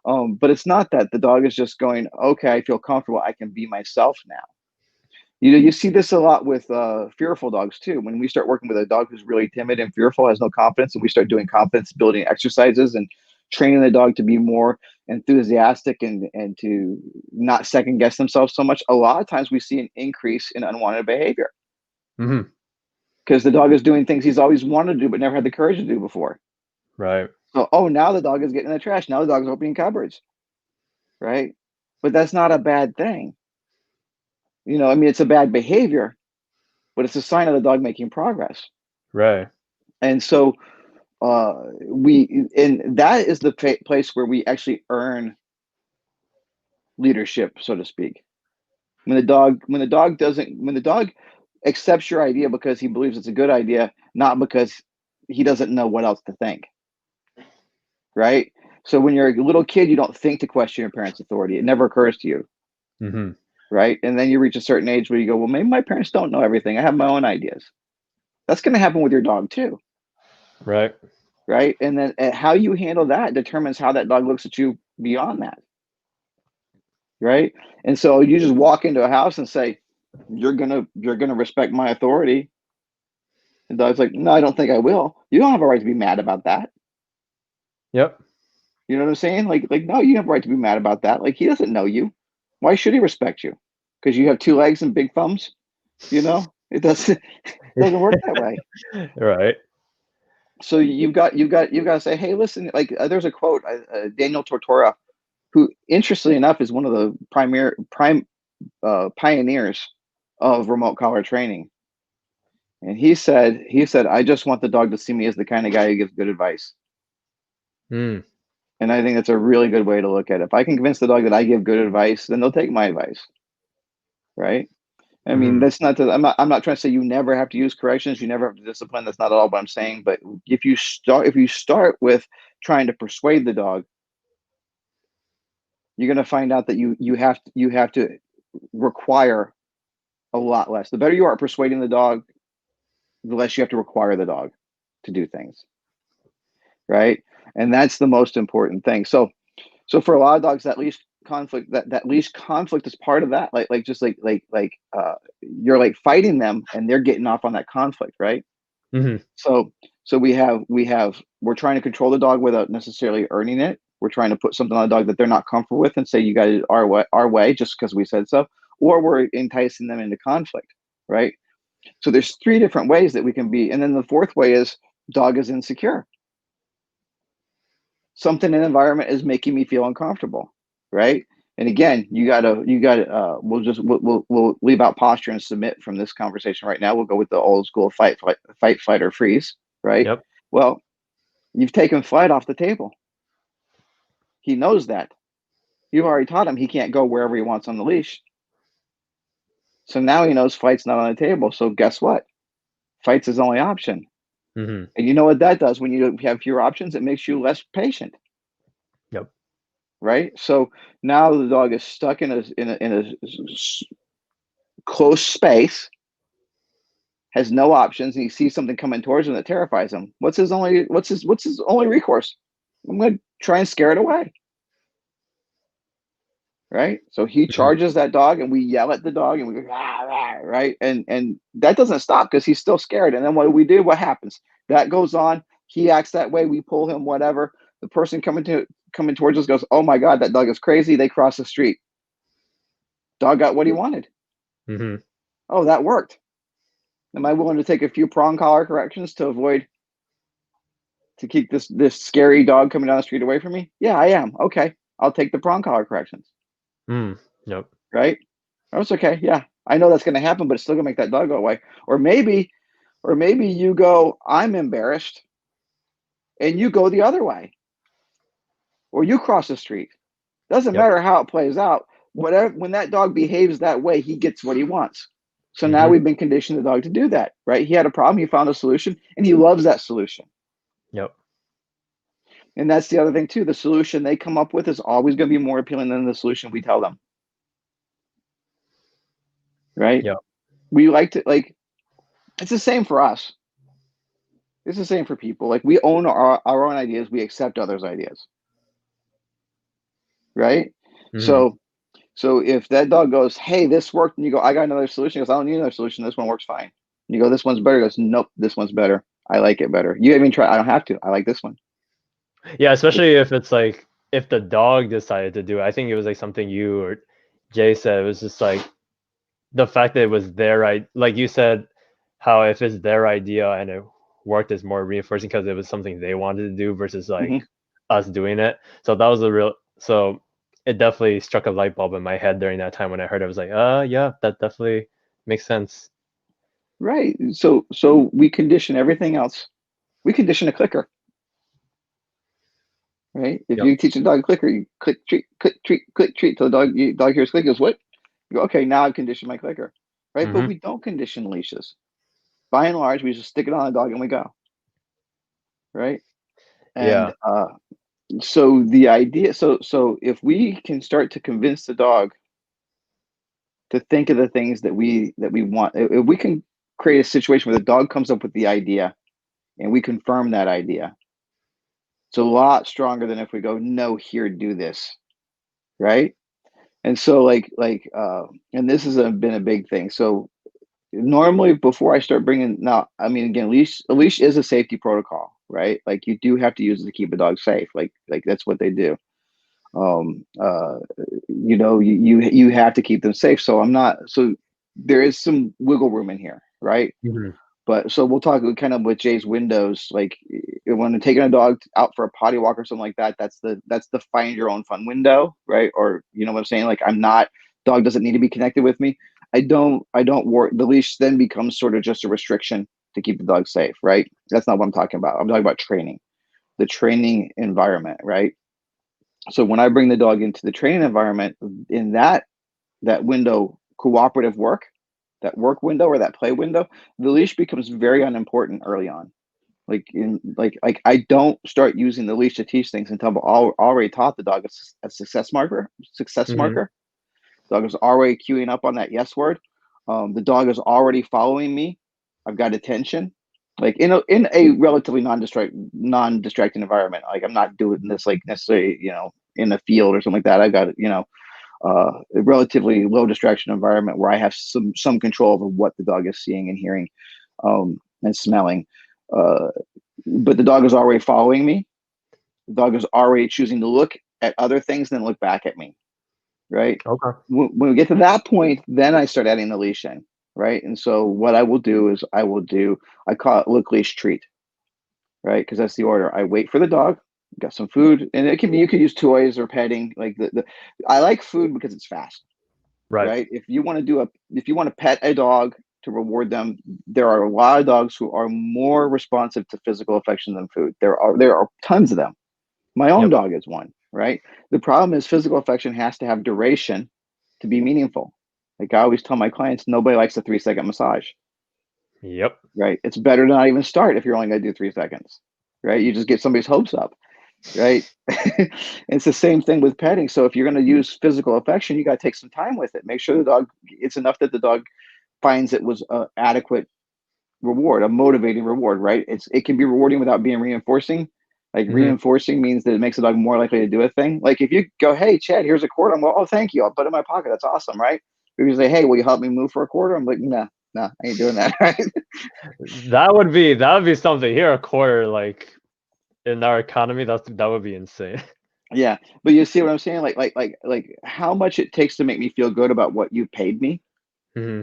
Speaker 1: But it's not that the dog is just going, okay, I feel comfortable. I can be myself now. You know, you see this a lot with fearful dogs too. When we start working with a dog who's really timid and fearful, has no confidence, and we start doing confidence building exercises and training the dog to be more enthusiastic and to not second guess themselves so much, a lot of times we see an increase in unwanted behavior
Speaker 2: Hmm.
Speaker 1: because the dog is doing things he's always wanted to do but never had the courage to do before.
Speaker 2: Right.
Speaker 1: So, oh, now the dog is getting in the trash. Now the dog's opening cupboards, right? But that's not a bad thing. You know, I mean, it's a bad behavior, but it's a sign of the dog making progress.
Speaker 2: Right.
Speaker 1: And so we and that is the place where we actually earn leadership, so to speak. When the dog accepts your idea because he believes it's a good idea, not because he doesn't know what else to think, right? So when you're a little kid, you don't think to question your parents' authority. It never occurs to you.
Speaker 2: Hmm.
Speaker 1: right? And then you reach a certain age where you go, well, maybe my parents don't know everything. I have my own ideas. That's going to happen with your dog too,
Speaker 2: Right.
Speaker 1: right? And then how you handle that determines how that dog looks at you beyond that, right? And so you just walk into a house and say, you're gonna respect my authority. And the dog's like, no, I don't think I will. You don't have a right to be mad about that.
Speaker 2: Yep.
Speaker 1: You know what I'm saying? Like no, you have a right to be mad about that. Like he doesn't know you. Why should he respect you? Because you have two legs and big thumbs? You know, it doesn't work that way.
Speaker 2: Right.
Speaker 1: So you've got to say, hey, listen. Like there's a quote, Daniel Tortora, who interestingly enough is one of the prime pioneers of remote collar training. And he said, I just want the dog to see me as the kind of guy who gives good advice.
Speaker 2: Mm.
Speaker 1: And I think that's a really good way to look at it. If I can convince the dog that I give good advice, then they'll take my advice, right? I mean,
Speaker 2: Hmm.
Speaker 1: that's not to, I'm not trying to say you never have to use corrections, you never have to discipline. That's not at all what I'm saying. But if you start with trying to persuade the dog, you're going to find out that you have to require a lot less. The better you are at persuading the dog, the less you have to require the dog to do things, right? And that's the most important thing. So for a lot of dogs, that leash conflict is part of that. Like just you're like fighting them and they're getting off on that conflict, right?
Speaker 2: Hmm.
Speaker 1: So we're trying to control the dog without necessarily earning it. We're trying to put something on the dog that they're not comfortable with and say you got it our way just because we said so, or we're enticing them into conflict, right? So there's three different ways that we can be, and then the fourth way is dog is insecure. Something in the environment is making me feel uncomfortable, right? And again, you gotta. We'll leave out posture and submit from this conversation right now. We'll go with the old school fight, flight, or freeze, right?
Speaker 2: Yep.
Speaker 1: Well, you've taken flight off the table. He knows that. You've already taught him he can't go wherever he wants on the leash. So now he knows fight's not on the table. So guess what? Fight's his only option.
Speaker 2: Hmm.
Speaker 1: And you know what that does when you have fewer options? It makes you less patient,
Speaker 2: Yep.
Speaker 1: right? So now the dog is stuck close space, has no options, and he sees something coming towards him that terrifies him. What's his only recourse? I'm going to try and scare it away, right? So he
Speaker 2: Hmm.
Speaker 1: charges that dog, and we yell at the dog, and we go rah, rah, right, and that doesn't stop because he's still scared. And then what do we do? What happens? That goes on. He acts that way. We pull him. Whatever. The person coming towards us goes, "Oh my God, that dog is crazy." They cross the street. Dog got what he wanted.
Speaker 2: Hmm.
Speaker 1: Oh, that worked. Am I willing to take a few prong collar corrections to keep this scary dog coming down the street away from me? Yeah, I am. Okay, I'll take the prong collar corrections.
Speaker 2: Mm. Yep.
Speaker 1: Right? Oh, it's okay. Yeah, I know that's going to happen, but it's still going to make that dog go away. Or maybe you go, I'm embarrassed, and you go the other way, or you cross the street. Doesn't
Speaker 2: Yep.
Speaker 1: matter how it plays out. Whatever, when that dog behaves that way, he gets what he wants. So now
Speaker 2: Hmm.
Speaker 1: we've been conditioning the dog to do that, right? He had a problem, he found a solution, and he loves that solution.
Speaker 2: Yep.
Speaker 1: And that's the other thing too. The solution they come up with is always going to be more appealing than the solution we tell them, right?
Speaker 2: Yep.
Speaker 1: We like to like it's the same for us. It's the same for people. Like we own our own ideas, we accept others' ideas, right?
Speaker 2: Hmm.
Speaker 1: So if that dog goes, hey, this worked, and you go, I got another solution, he goes, I don't need another solution, this one works fine. And you go, this one's better. He goes, nope, this one's better. I like it better. You even try, I don't have to. I like this one.
Speaker 2: Yeah, especially if it's like if the dog decided to do it. I think it was like something you or Jay said. It was just like the fact that it was their like you said, how if it's their idea and it worked is more reinforcing because it was something they wanted to do versus like
Speaker 1: Hmm.
Speaker 2: us doing it. So that was a real so it definitely struck a light bulb in my head during that time when I heard it. I was like, yeah, that definitely makes sense.
Speaker 1: Right. So we condition everything else. We condition a clicker. Right? If
Speaker 2: Yep.
Speaker 1: you teach a dog a clicker, you click treat, click treat, click treat till the dog hears click, goes what? You go, okay, now I've conditioned my clicker. Right? But
Speaker 2: Mm-hmm.
Speaker 1: we don't condition leashes. By and large, we just stick it on the dog and we go. Right? And
Speaker 2: Yeah.
Speaker 1: so the idea, so if we can start to convince the dog to think of the things that we want. If we can create a situation where the dog comes up with the idea and we confirm that idea, it's a lot stronger than if we go, no, here, do this, right? And so and this has been a big thing. So normally before I start bringing, now, I mean, again, a leash is a safety protocol, right? Like you do have to use it to keep a dog safe. Like that's what they do. Um, uh, you have to keep them safe. So there is some wiggle room in here, right?
Speaker 2: Hmm.
Speaker 1: But so we'll talk kind of with Jay's windows, like when taking a dog out for a potty walk or something like that. That's the find your own fun window, right? Or you know what I'm saying? Like I'm not dog doesn't need to be connected with me. I don't work. The leash then becomes sort of just a restriction to keep the dog safe, right? That's not what I'm talking about. I'm talking about training, the training environment, right? So when I bring the dog into the training environment, in that window, cooperative work, that work window or that play window, the leash becomes very unimportant early on. Like I don't start using the leash to teach things until I've already taught the dog a success marker. Success
Speaker 2: Hmm.
Speaker 1: marker. Dog is already queuing up on that yes word. The dog is already following me. I've got attention. Like in a relatively non-distracting environment. Like I'm not doing this like necessarily, in the field or something like that. I've got, a relatively low distraction environment where I have some control over what the dog is seeing and hearing, and smelling. Uh, but the dog is already following me. The dog is already choosing to look at other things than look back at me. Right.
Speaker 2: Okay.
Speaker 1: When we get to that point, then I start adding the leash in. Right. And so what I will do is I call it look, leash, treat. Right. Because that's the order. I wait for the dog, got some food, and it can be, you can use toys or petting. Like I like food because it's fast.
Speaker 2: Right.
Speaker 1: Right. If you want to pet a dog to reward them, there are a lot of dogs who are more responsive to physical affection than food. There are tons of them. My own
Speaker 2: Yep.
Speaker 1: dog is one, right? The problem is physical affection has to have duration to be meaningful. Like I always tell my clients, nobody likes a 3-second massage,
Speaker 2: Yep.
Speaker 1: right? It's better to not even start if you're only going to do 3 seconds, right? You just get somebody's hopes up, right? It's the same thing with petting. So if you're going to use physical affection, you got to take some time with it. Make sure it's enough that the dog finds it was adequate reward, a motivating reward, right? It can be rewarding without being reinforcing. Like
Speaker 2: Hmm.
Speaker 1: reinforcing means that it makes the dog more likely to do a thing. Like if you go, hey Chad, here's a quarter, I'm like, oh thank you, I'll put it in my pocket. That's awesome, right? If you say, hey, will you help me move for a quarter? I'm like, nah, nah, I ain't doing that, right?
Speaker 2: That would be something. Here a quarter, like in our economy, that would be insane.
Speaker 1: Yeah, but you see what I'm saying? Like how much it takes to make me feel good about what you paid me
Speaker 2: Hmm.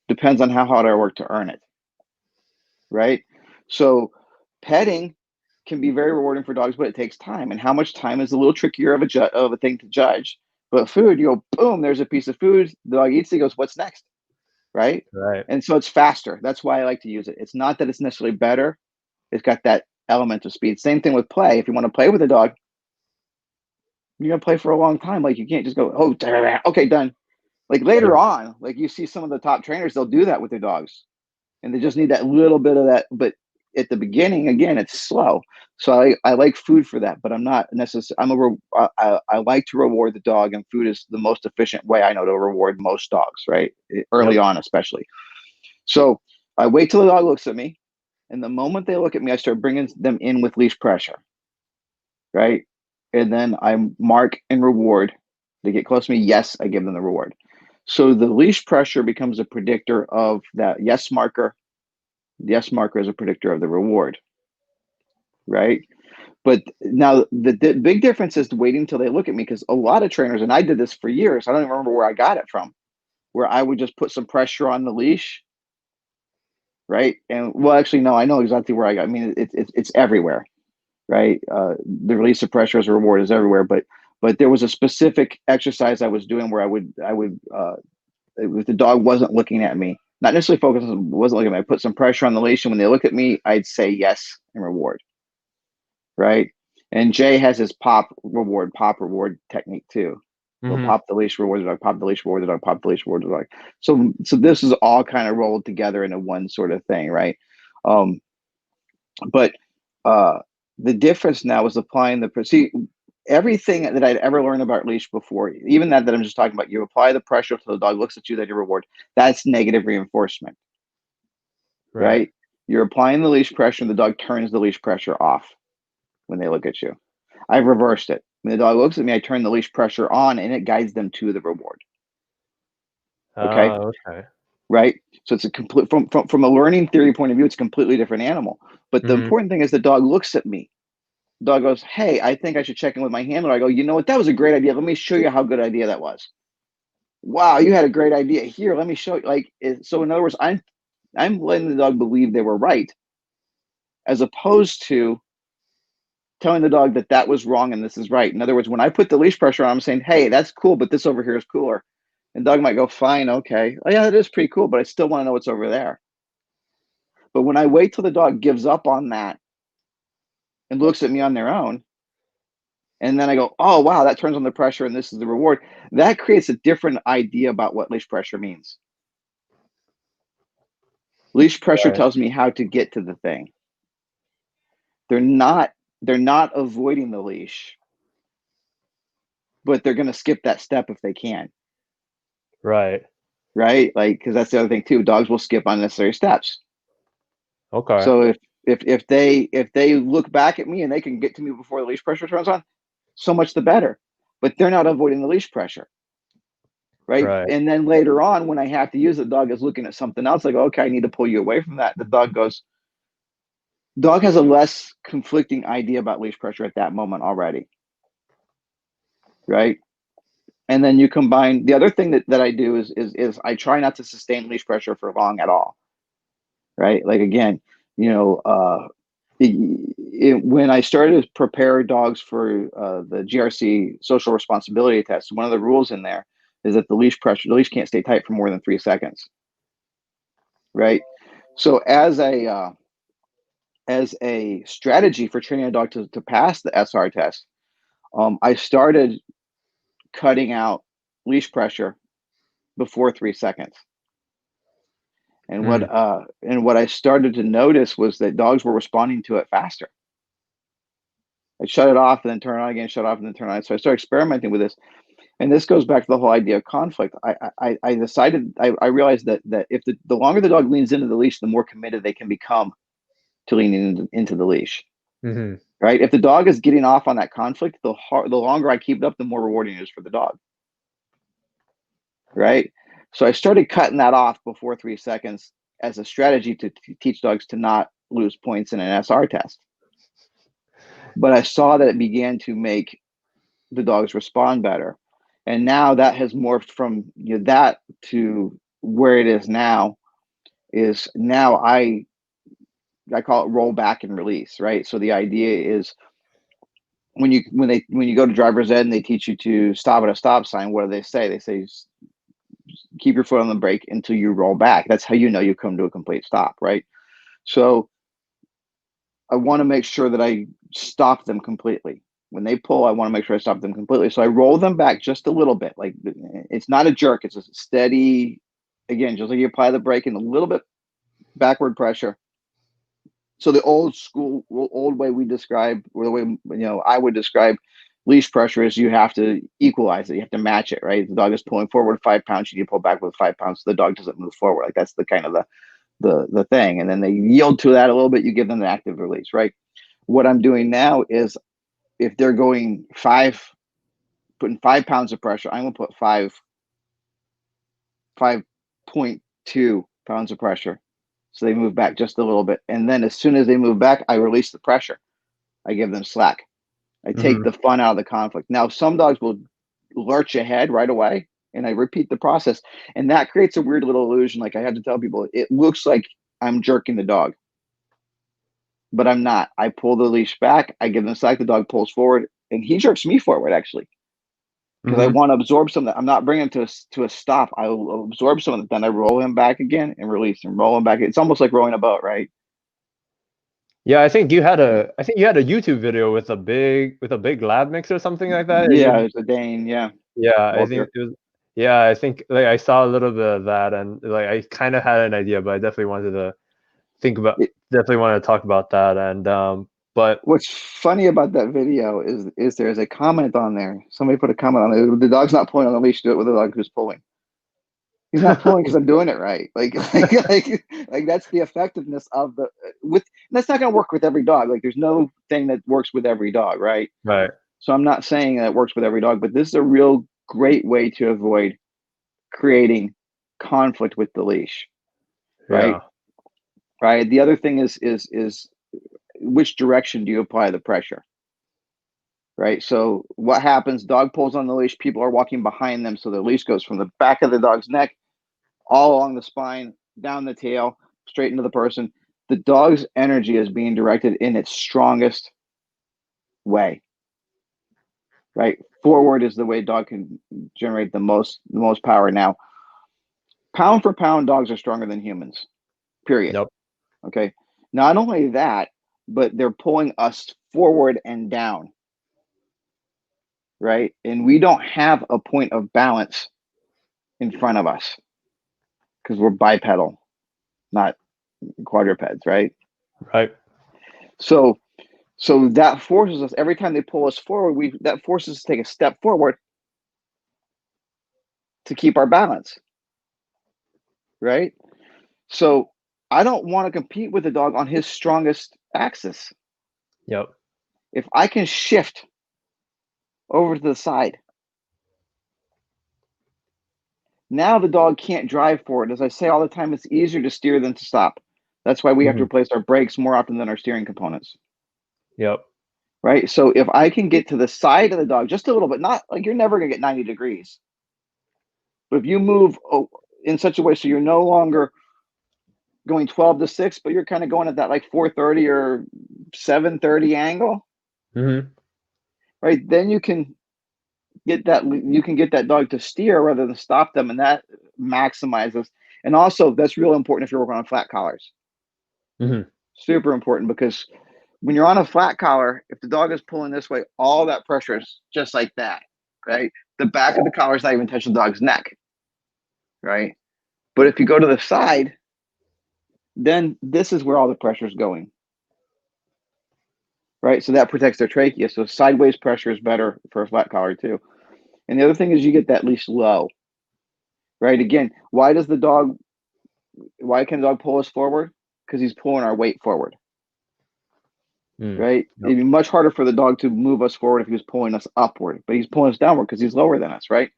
Speaker 1: depends on how hard I work to earn it, right? So petting can be very rewarding for dogs, but it takes time. And how much time is a little trickier of a thing to judge. But food, you go, boom, there's a piece of food. The dog eats it, goes, what's next? Right?
Speaker 2: Right.
Speaker 1: And so it's faster. That's why I like to use it. It's not that it's necessarily better. It's got that element of speed. Same thing with play. If you want to play with a dog, you're gonna play for a long time. Like you can't just go, oh, okay, done. Like later
Speaker 2: Yep.
Speaker 1: on, like you see some of the top trainers, they'll do that with their dogs and they just need that little bit of that. But at the beginning, again, it's slow. So I like food for that, but I'm not necessarily. I like to reward the dog, and food is the most efficient way I know to reward most dogs, right? Early
Speaker 2: Yep.
Speaker 1: on, especially. So I wait till the dog looks at me, and the moment they look at me, I start bringing them in with leash pressure, right? And then I mark and reward. They get close to me. Yes, I give them the reward. So the leash pressure becomes a predictor of that yes marker. The yes marker is a predictor of the reward, right? But now the big difference is waiting until they look at me because a lot of trainers, and I did this for years, I don't even remember where I got it from, where I would just put some pressure on the leash, right? And well, actually, no, I know exactly where I got. I mean, it's everywhere, right? The release of pressure as a reward is everywhere, but there was a specific exercise I was doing where if the dog wasn't looking at me, not necessarily focused, wasn't looking at me, I put some pressure on the leash, and when they look at me, I'd say yes and reward, right? And Jay has his pop reward technique too. He'll
Speaker 2: Hmm.
Speaker 1: pop the leash, reward the dog, pop the leash, reward the dog, pop the leash, reward the dog. So this is all kind of rolled together into one sort of thing, right? Um, but uh, the difference now is applying the see. everything that I'd ever learned about leash before, even that I'm just talking about, you apply the pressure so the dog looks at you, that you reward. That's negative reinforcement,
Speaker 2: Right.
Speaker 1: right? You're applying the leash pressure, and the dog turns the leash pressure off when they look at you. I've reversed it. When the dog looks at me, I turn the leash pressure on, and it guides them to the reward. Okay,
Speaker 2: Okay.
Speaker 1: right? So it's a complete from a learning theory point of view, it's a completely different animal. But the
Speaker 2: Mhm.
Speaker 1: important thing is the dog looks at me. The dog goes, "Hey, I think I should check in with my handler." I go, "You know what? That was a great idea. Let me show you how good idea that was. Wow, you had a great idea. Here, let me show you." So in other words, I'm letting the dog believe they were right, as opposed to telling the dog that that was wrong and this is right. In other words, when I put the leash pressure on, I'm saying, "Hey, that's cool, but this over here is cooler." And the dog might go, "Fine, okay. Oh yeah, that is pretty cool, but I still want to know what's over there." But when I wait till the dog gives up on that and looks at me on their own, and then I go, "Oh wow, that turns on the pressure, and this is the reward." That creates a different idea about what leash pressure means. Leash pressure
Speaker 2: Right.
Speaker 1: tells me how to get to the thing. They're not they're not avoiding the leash, but they're going to skip that step if they can,
Speaker 2: Right.
Speaker 1: right? Like, because that's the other thing too. Dogs will skip unnecessary steps.
Speaker 2: Okay.
Speaker 1: So if they look back at me and they can get to me before the leash pressure turns on, so much the better. But they're not avoiding the leash pressure, right?
Speaker 2: Right.
Speaker 1: And then later on, when I have to use it, the dog is looking at something else. I go, "Okay, I need to pull you away from that." The dog has a less conflicting idea about leash pressure at that moment already, right? And then you combine the other thing that I do is I try not to sustain leash pressure for long at all, right? Like again, you know, when I started to prepare dogs for the GRC social responsibility test, one of the rules in there is that the leash can't stay tight for more than 3 seconds, right? So as a strategy for training a dog to pass the SR test, I started cutting out leash pressure before 3 seconds.
Speaker 2: Mm.
Speaker 1: And what I started to notice was that dogs were responding to it faster. I'd shut it off and then turn it on again, shut it off and then turn it on. So I started experimenting with this. And this goes back to the whole idea of conflict. I decided I realized that if the longer the dog leans into the leash, the more committed they can become to leaning into the leash.
Speaker 2: Mhm.
Speaker 1: Right? If the dog is getting off on that conflict, the longer I keep it up, the more rewarding it is for the dog. Right? So I started cutting that off before 3 seconds as a strategy to teach dogs to not lose points in an SR test. But I saw that it began to make the dogs respond better. And now that has morphed from that to where it is now. Is now I call it roll back and release, right? So the idea is when you go to driver's ed and they teach you to stop at a stop sign, what do they say? They say keep your foot on the brake until you roll back. That's how you know you come to a complete stop, right? So I want to make sure that I stop them completely. When they pull, I want to make sure I stop them completely. So I roll them back just a little bit. Like it's not a jerk, it's a steady, again, just like you apply the brake and a little bit backward pressure. So the old school, old way we describe, or the way I would describe leash pressure is you have to equalize it. You have to match it, right? The dog is pulling forward 5 pounds, you need to pull back with 5 pounds. So the dog doesn't move forward. Like that's the kind of the thing. And then they yield to that a little bit. You give them the active release, right? What I'm doing now is if they're going putting 5 pounds of pressure, I'm gonna put 5.2 pounds of pressure. So they move back just a little bit. And then as soon as they move back, I release the pressure. I give them slack. I take
Speaker 2: Mhm.
Speaker 1: the fun out of the conflict. Now, some dogs will lurch ahead right away, and I repeat the process. And that creates a weird little illusion. Like I had to tell people, it looks like I'm jerking the dog, but I'm not. I pull the leash back, I give them slack, the dog pulls forward, and he jerks me forward actually. Because I
Speaker 2: Mhm.
Speaker 1: want to absorb some of that. I'm not bringing him to a stop. I will absorb some of it. Then I roll him back again and release him. Roll him back. It's almost like rowing a boat, right?
Speaker 2: Yeah, I think you had a YouTube video with a big lab mix or something like that.
Speaker 1: Yeah, it's a Dane. Yeah,
Speaker 2: Yeah, I think
Speaker 1: Walter.
Speaker 2: it was yeah, I think, like, I saw a little bit of that and, like, I kind of had an idea, but I definitely wanted to think about
Speaker 1: It,
Speaker 2: definitely wanted to talk about that and, But
Speaker 1: What's funny about that video is there's a comment on there. Somebody put a comment on it. The dog's not pulling on the leash. Do it with the dog who's pulling. He's not pulling because I'm doing it right. Like that's the effectiveness of the with. That's not going to work with every dog. Like there's no thing that works with every dog, right?
Speaker 2: right,
Speaker 1: So I'm not saying that it works with every dog, but this is a real great way to avoid creating conflict with the leash, right?
Speaker 2: yeah,
Speaker 1: Right. The other thing is which direction do you apply the pressure? Right. So what happens? Dog pulls on the leash. People are walking behind them, so the leash goes from the back of the dog's neck all along the spine, down the tail, straight into the person. The dog's energy is being directed in its strongest way. Right. Forward is the way dog can generate the most power. Now, pound for pound, dogs are stronger than humans. Period.
Speaker 2: yep,
Speaker 1: Okay. Not only that, but they're pulling us forward and down. Right. And we don't have a point of balance in front of us because we're bipedal, not quadrupeds, right?
Speaker 2: right,
Speaker 1: So so that forces us every time they pull us forward, we that forces us to take a step forward to keep our balance, right? So I don't want to compete with the dog on his strongest axis.
Speaker 2: yep,
Speaker 1: If I can shift over to the side, now the dog can't drive forward. As I say all the time, it's easier to steer than to stop. That's why we have to
Speaker 2: hmm,
Speaker 1: replace our brakes more often than our steering components.
Speaker 2: yep,
Speaker 1: Right. So if I can get to the side of the dog just a little bit, not like you're never going to get 90 degrees, but if you move in such a way so you're no longer going 12 to 6, but you're kind of going at that like 430 or 730 angle,
Speaker 2: hmm,
Speaker 1: right? Then you can get that dog to steer rather than stop them, and that maximizes. And also, that's real important if you're working on flat collars.
Speaker 2: hmm,
Speaker 1: Super important because when you're on a flat collar, if the dog is pulling this way, all that pressure is just like that, right? The back of the collar is not even touching the dog's neck, right? But if you go to the side, then this is where all the pressure is going, right? So that protects their trachea. So sideways pressure is better for a flat collar too. And the other thing is you get that leash low, right? Again, why can the dog pull us forward? Because he's pulling our weight forward,
Speaker 2: mm,
Speaker 1: right?
Speaker 2: yep,
Speaker 1: It'd be much harder for the dog to move us forward if he was pulling us upward, but he's pulling us downward because he's lower than us, right?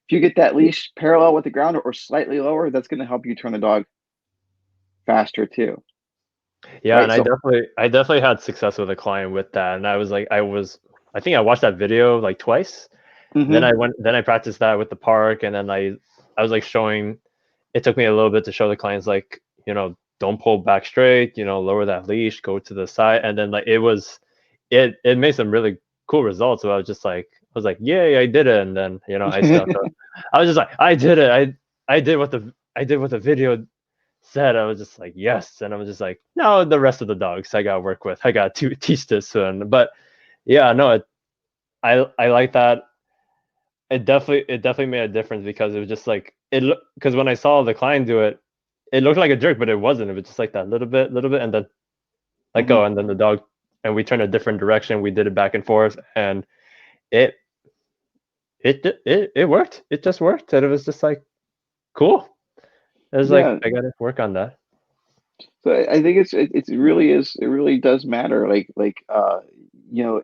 Speaker 1: If you get that leash parallel with the ground or slightly lower, that's going to help you turn the dog faster too,
Speaker 2: yeah.
Speaker 1: right?
Speaker 2: And
Speaker 1: So,
Speaker 2: I definitely had success with a client with that, and I think I watched that video like twice.
Speaker 1: mhm.
Speaker 2: Then I practiced that with the park, and then I was like showing. It took me a little bit to show the clients like, don't pull back straight, lower that leash, go to the side, and then like it made some really cool results. So I was like, yay, I did it, and then I was just like, I did it, I did what the video said. I was just like, yes, and I was just like, no, the rest of the dogs I gotta work with, I got to teach this soon. But yeah, no, I like that. It definitely made a difference because it was just like because when I saw the client do it, it looked like a jerk, but it wasn't. It was just like that little bit, and then let
Speaker 1: Mhm.
Speaker 2: go, and then the dog, and we turned a different direction. We did it back and forth, and it it worked. It just worked, and it was just like cool. It was like
Speaker 1: Yeah.
Speaker 2: I gotta work on that.
Speaker 1: So I think it really does matter.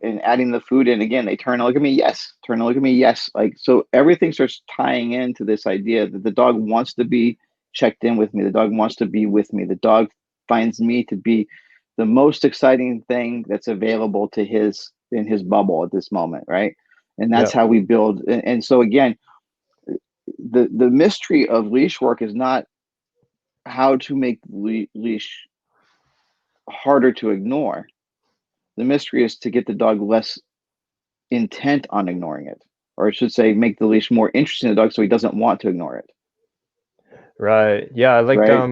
Speaker 1: And adding the food in again, they turn and look at me, yes. Turn and look at me, yes. Like so, everything starts tying into this idea that the dog wants to be checked in with me. The dog wants to be with me. The dog finds me to be the most exciting thing that's available to his in his bubble at this moment, right? And that's
Speaker 2: Yeah,
Speaker 1: how we build. And so again, the mystery of leash work is not how to make leash harder to ignore. The mystery is to get the dog less intent on ignoring it, or I should say, make the leash more interesting to the dog so he doesn't want to ignore it.
Speaker 2: right. Yeah,
Speaker 1: Right.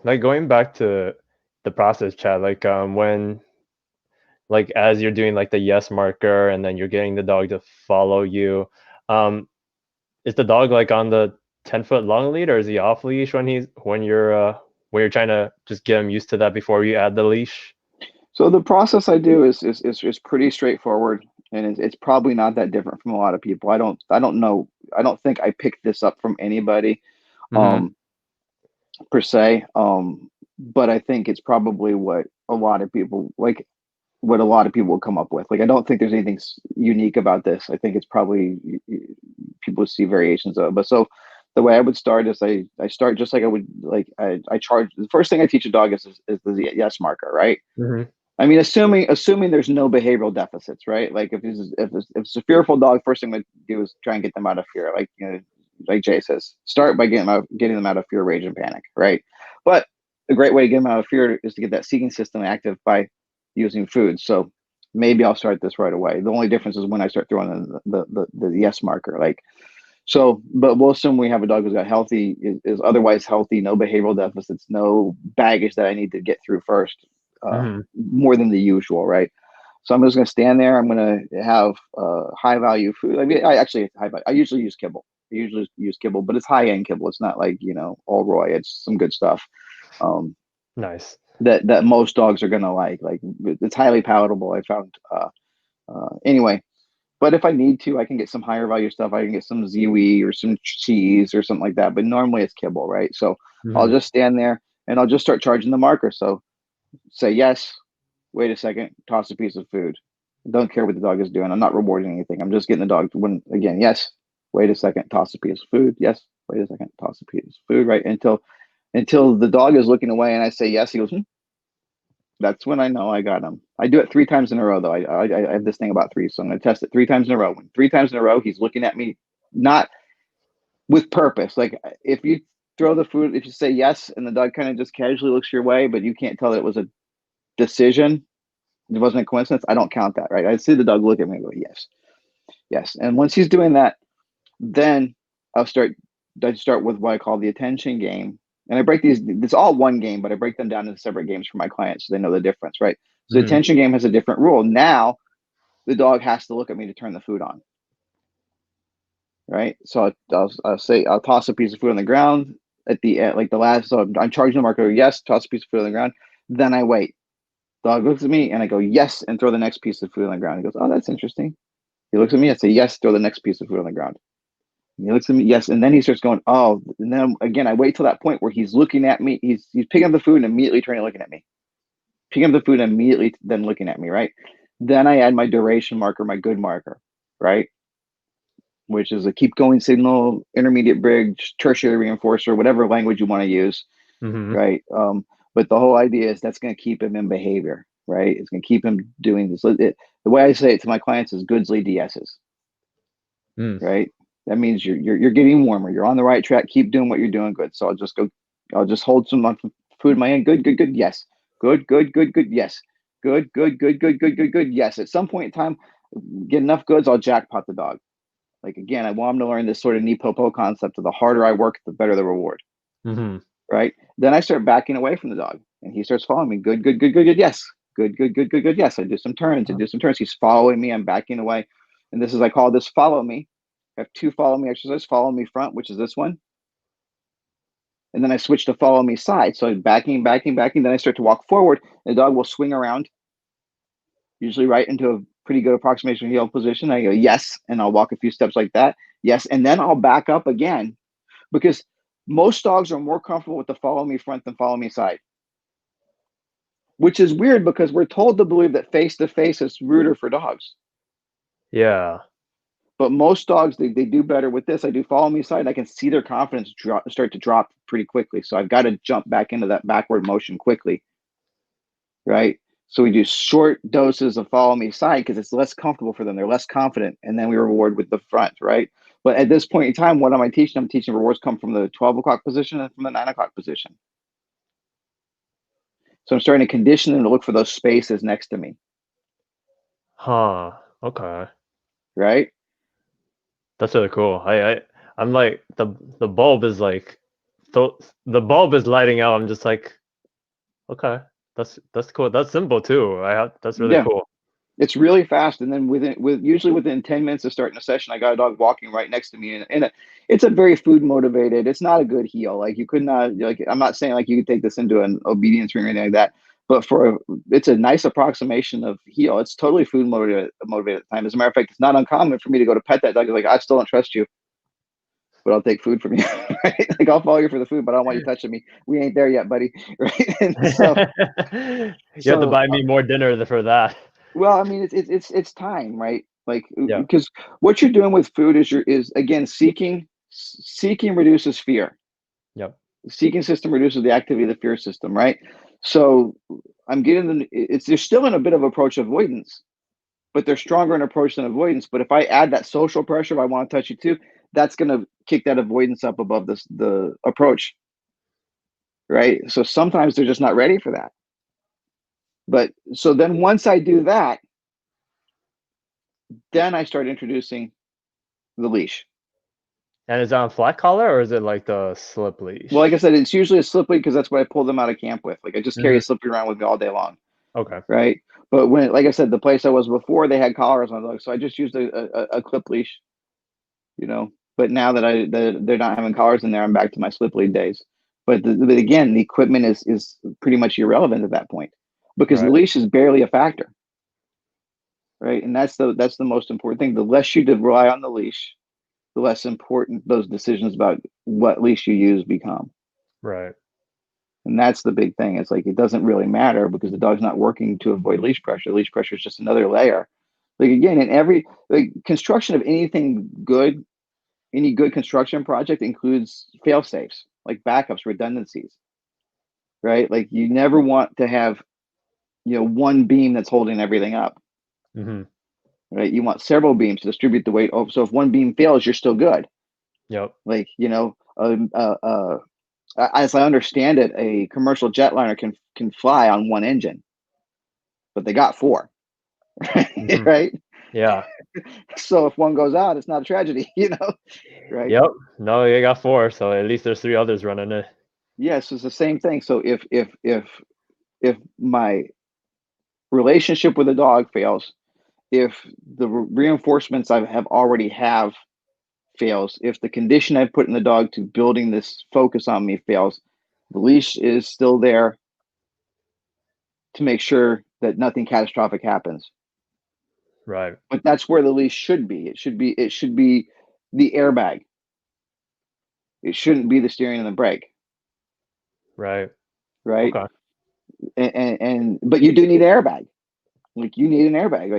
Speaker 2: like going back to the process, Chad. Like when like as you're doing like the yes marker, and then you're getting the dog to follow you. Um, Is the dog like on the 10-foot long lead, or is he off leash when you're trying to just get him used to that before you add the leash?
Speaker 1: So the process I do is pretty straightforward, and it's probably not that different from a lot of people. I don't know. I don't think I picked this up from anybody,
Speaker 2: Hmm.
Speaker 1: um, per se. But I think it's probably what a lot of people like. What a lot of people will come up with. Like, I don't think there's anything unique about this. I think it's probably people see variations of it. But so the way I would start is I start just like I would like I charge the first thing I teach a dog is the yes marker, right?
Speaker 2: Hmm.
Speaker 1: I mean, assuming there's no behavioral deficits, right? Like if it's a fearful dog, first thing I do is try and get them out of fear. Like, like Jay says, start by getting them out of fear, rage, and panic, right? But a great way to get them out of fear is to get that seeking system active by using food. So maybe I'll start this right away. The only difference is when I start throwing the yes marker. Like, so, but we'll assume we have a dog who's got healthy, is otherwise healthy, no behavioral deficits, no baggage that I need to get through first,
Speaker 2: Hmm.
Speaker 1: more than the usual, right? So I'm just going to stand there. I'm going to have high value food. I mean, I actually high value. I usually use kibble. I usually use kibble, but it's high end kibble. It's not like all Roy. It's some good stuff um,
Speaker 2: Nice.
Speaker 1: that most dogs are going to like. Like, it's highly palatable. I found anyway. But if I need to, I can get some higher value stuff. I can get some ZWE or some cheese or something like that. But normally it's kibble, right? So I'll
Speaker 2: Hmm.
Speaker 1: just stand there and I'll just start charging the marker. So say yes, wait a second, toss a piece of food. I don't care what the dog is doing. I'm not rewarding anything. I'm just getting the dog to win again. Yes, wait a second, toss a piece of food. Yes, wait a second, toss a piece of food. Right until the dog is looking away and I say yes. He goes, that's when I know I got him. I do it 3 times in a row though. I have this thing about three, so I'm going to test it 3 times in a row. When 3 times in a row, he's looking at me, not with purpose. Like, if you throw the food, if you say yes, and the dog kind of just casually looks your way, but you can't tell that it was a decision, it wasn't a coincidence. I don't count that, right? I see the dog look at me and go, yes, yes. And once he's doing that, then I'll start. I start with what I call the attention game, and I break these. It's all one game, but I break them down into separate games for my clients so they know the difference, right? So the
Speaker 2: Hmm.
Speaker 1: attention game has a different rule. Now the dog has to look at me to turn the food on, right? So I'll say I'll toss a piece of food on the ground at the end, like the last. So I'm charging the marker. Yes, toss a piece of food on the ground. Then I wait. Dog looks at me and I go yes, and throw the next piece of food on the ground. He goes, oh, that's interesting. He looks at me. I say yes, throw the next piece of food on the ground. And he looks at me, yes, and then he starts going, oh, and then again I wait till that point where he's looking at me. He's picking up the food and immediately turning looking at me. Picking up the food and immediately then looking at me, right? Then I add my duration marker, my good marker, right? Which is a keep going signal, intermediate bridge, tertiary reinforcer, whatever language you want to use,
Speaker 2: Hmm.
Speaker 1: right? But the whole idea is that's going to keep him in behavior, right? It's going to keep him doing this. The way I say it to my clients is goods lead to yeses,
Speaker 2: Mm.
Speaker 1: right? That means you're getting warmer. You're on the right track. Keep doing what you're doing. Good. So I'll just go. I'll just hold some food in my hand. Good, good, good. Yes. Good, good, good, good. Yes. Good, good, good, good, good, good, good. Yes. At some point in time, get enough goods, I'll jackpot the dog. Like, again, I want him to learn this sort of NEPOPO concept of the harder I work, the better the reward.
Speaker 2: Hmm.
Speaker 1: Right. Then I start backing away from the dog, and he starts following me. Good, good, good, good, good. Yes. Good, good, good, good, good. Yes. I do some turns. I do some turns. He's following me. I'm backing away, and this is I call this follow me. I have two follow me exercises. Follow me front, which is this one, and then I switch to follow me side. So I'm backing, backing, backing. Then I start to walk forward. And the dog will swing around, usually right into a pretty good approximation heel position. I go yes, and I'll walk a few steps like that. Yes, and then I'll back up again because most dogs are more comfortable with the follow me front than follow me side, which is weird because we're told to believe that face to face is ruder for dogs.
Speaker 2: Yeah.
Speaker 1: But most dogs, they do better with this. I do follow me side. I can see their confidence start to drop pretty quickly. So I've got to jump back into that backward motion quickly, right? So we do short doses of follow me side because it's less comfortable for them. They're less confident. And then we reward with the front, right? But at this point in time, what am I teaching? I'm teaching rewards come from the 12 o'clock position and from the 9 o'clock position. So I'm starting to condition them to look for those spaces next to me,
Speaker 2: Huh. Okay.
Speaker 1: right?
Speaker 2: That's really cool. I'm like the bulb is like the bulb is lighting out. I'm just like, okay, that's cool. That's simple too. That's really
Speaker 1: Yeah.
Speaker 2: cool.
Speaker 1: It's really fast, and then usually within 10 minutes of starting a session, I got a dog walking right next to me, and it's a very food motivated. It's not a good heel. Like, you could not like I'm not saying like you could take this into an obedience ring or anything like that, but it's a nice approximation of heel. It's totally food motivated at the time. As a matter of fact, it's not uncommon for me to go to pet that dog. Like, I still don't trust you, but I'll take food from you. Right? Like, I'll follow you for the food, but I don't want you touching me. We ain't there yet, buddy. Right? And
Speaker 2: You have to
Speaker 1: so
Speaker 2: buy me more dinner for that.
Speaker 1: well, I mean, it's time, right? Like,
Speaker 2: Yeah.
Speaker 1: because what you're doing with food is again seeking reduces fear.
Speaker 2: Yep.
Speaker 1: The seeking system reduces the activity of the fear system, right? So I'm getting them. They're still in a bit of approach avoidance, but they're stronger in approach than avoidance. But if I add that social pressure, if I want to touch you too, that's going to kick that avoidance up above the approach, right? So sometimes they're just not ready for that. But so then once I do that, then I start introducing the leash.
Speaker 2: And is it on flat collar or is it like the slip
Speaker 1: Well, like I
Speaker 2: leash?
Speaker 1: said, it's usually a slip lead because that's what I pull them out of camp with. Like, I just carry
Speaker 2: Hmm.
Speaker 1: a slip lead around with me all day long,
Speaker 2: Okay.
Speaker 1: right? But when, like I said, the place I was before, they had collars on dogs, so I just used a clip leash, you know. But now that they're not having collars in there, I'm back to my slip lead days. But again, the equipment is pretty much irrelevant at that point because the
Speaker 2: Right.
Speaker 1: leash is barely a factor, right? And that's the most important thing. The less you rely on the leash, the less important those decisions about what leash you use become.
Speaker 2: Right.
Speaker 1: And that's the big thing. It's like, it doesn't really matter because the dog's not working to avoid leash pressure. Leash pressure is just another layer. Like, again, in every like construction of anything good, any good construction project includes fail safes, like backups, redundancies, right? Like, you never want to have, one beam that's holding everything up,
Speaker 2: Hmm.
Speaker 1: right? You want several beams to distribute the weight. Oh, so if one beam fails, you're still good.
Speaker 2: Yep.
Speaker 1: Like, as I understand it, a commercial jetliner can fly on one engine, but they got four,
Speaker 2: Hmm.
Speaker 1: right?
Speaker 2: Yeah.
Speaker 1: So if one goes out, it's not a tragedy, right?
Speaker 2: Yep. No, you got four, so at least there's three others running it.
Speaker 1: Yes, it's the same thing. So if my relationship with the dog fails, if the reinforcements I have already have fails, if the condition I put in the dog to building this focus on me fails, the leash is still there to make sure that nothing catastrophic happens.
Speaker 2: Right.
Speaker 1: But that's where the leash should be. It should be the airbag. It shouldn't be the steering and the brake,
Speaker 2: Right.
Speaker 1: right?
Speaker 2: Okay.
Speaker 1: And but you do need an airbag. Like, you need an airbag.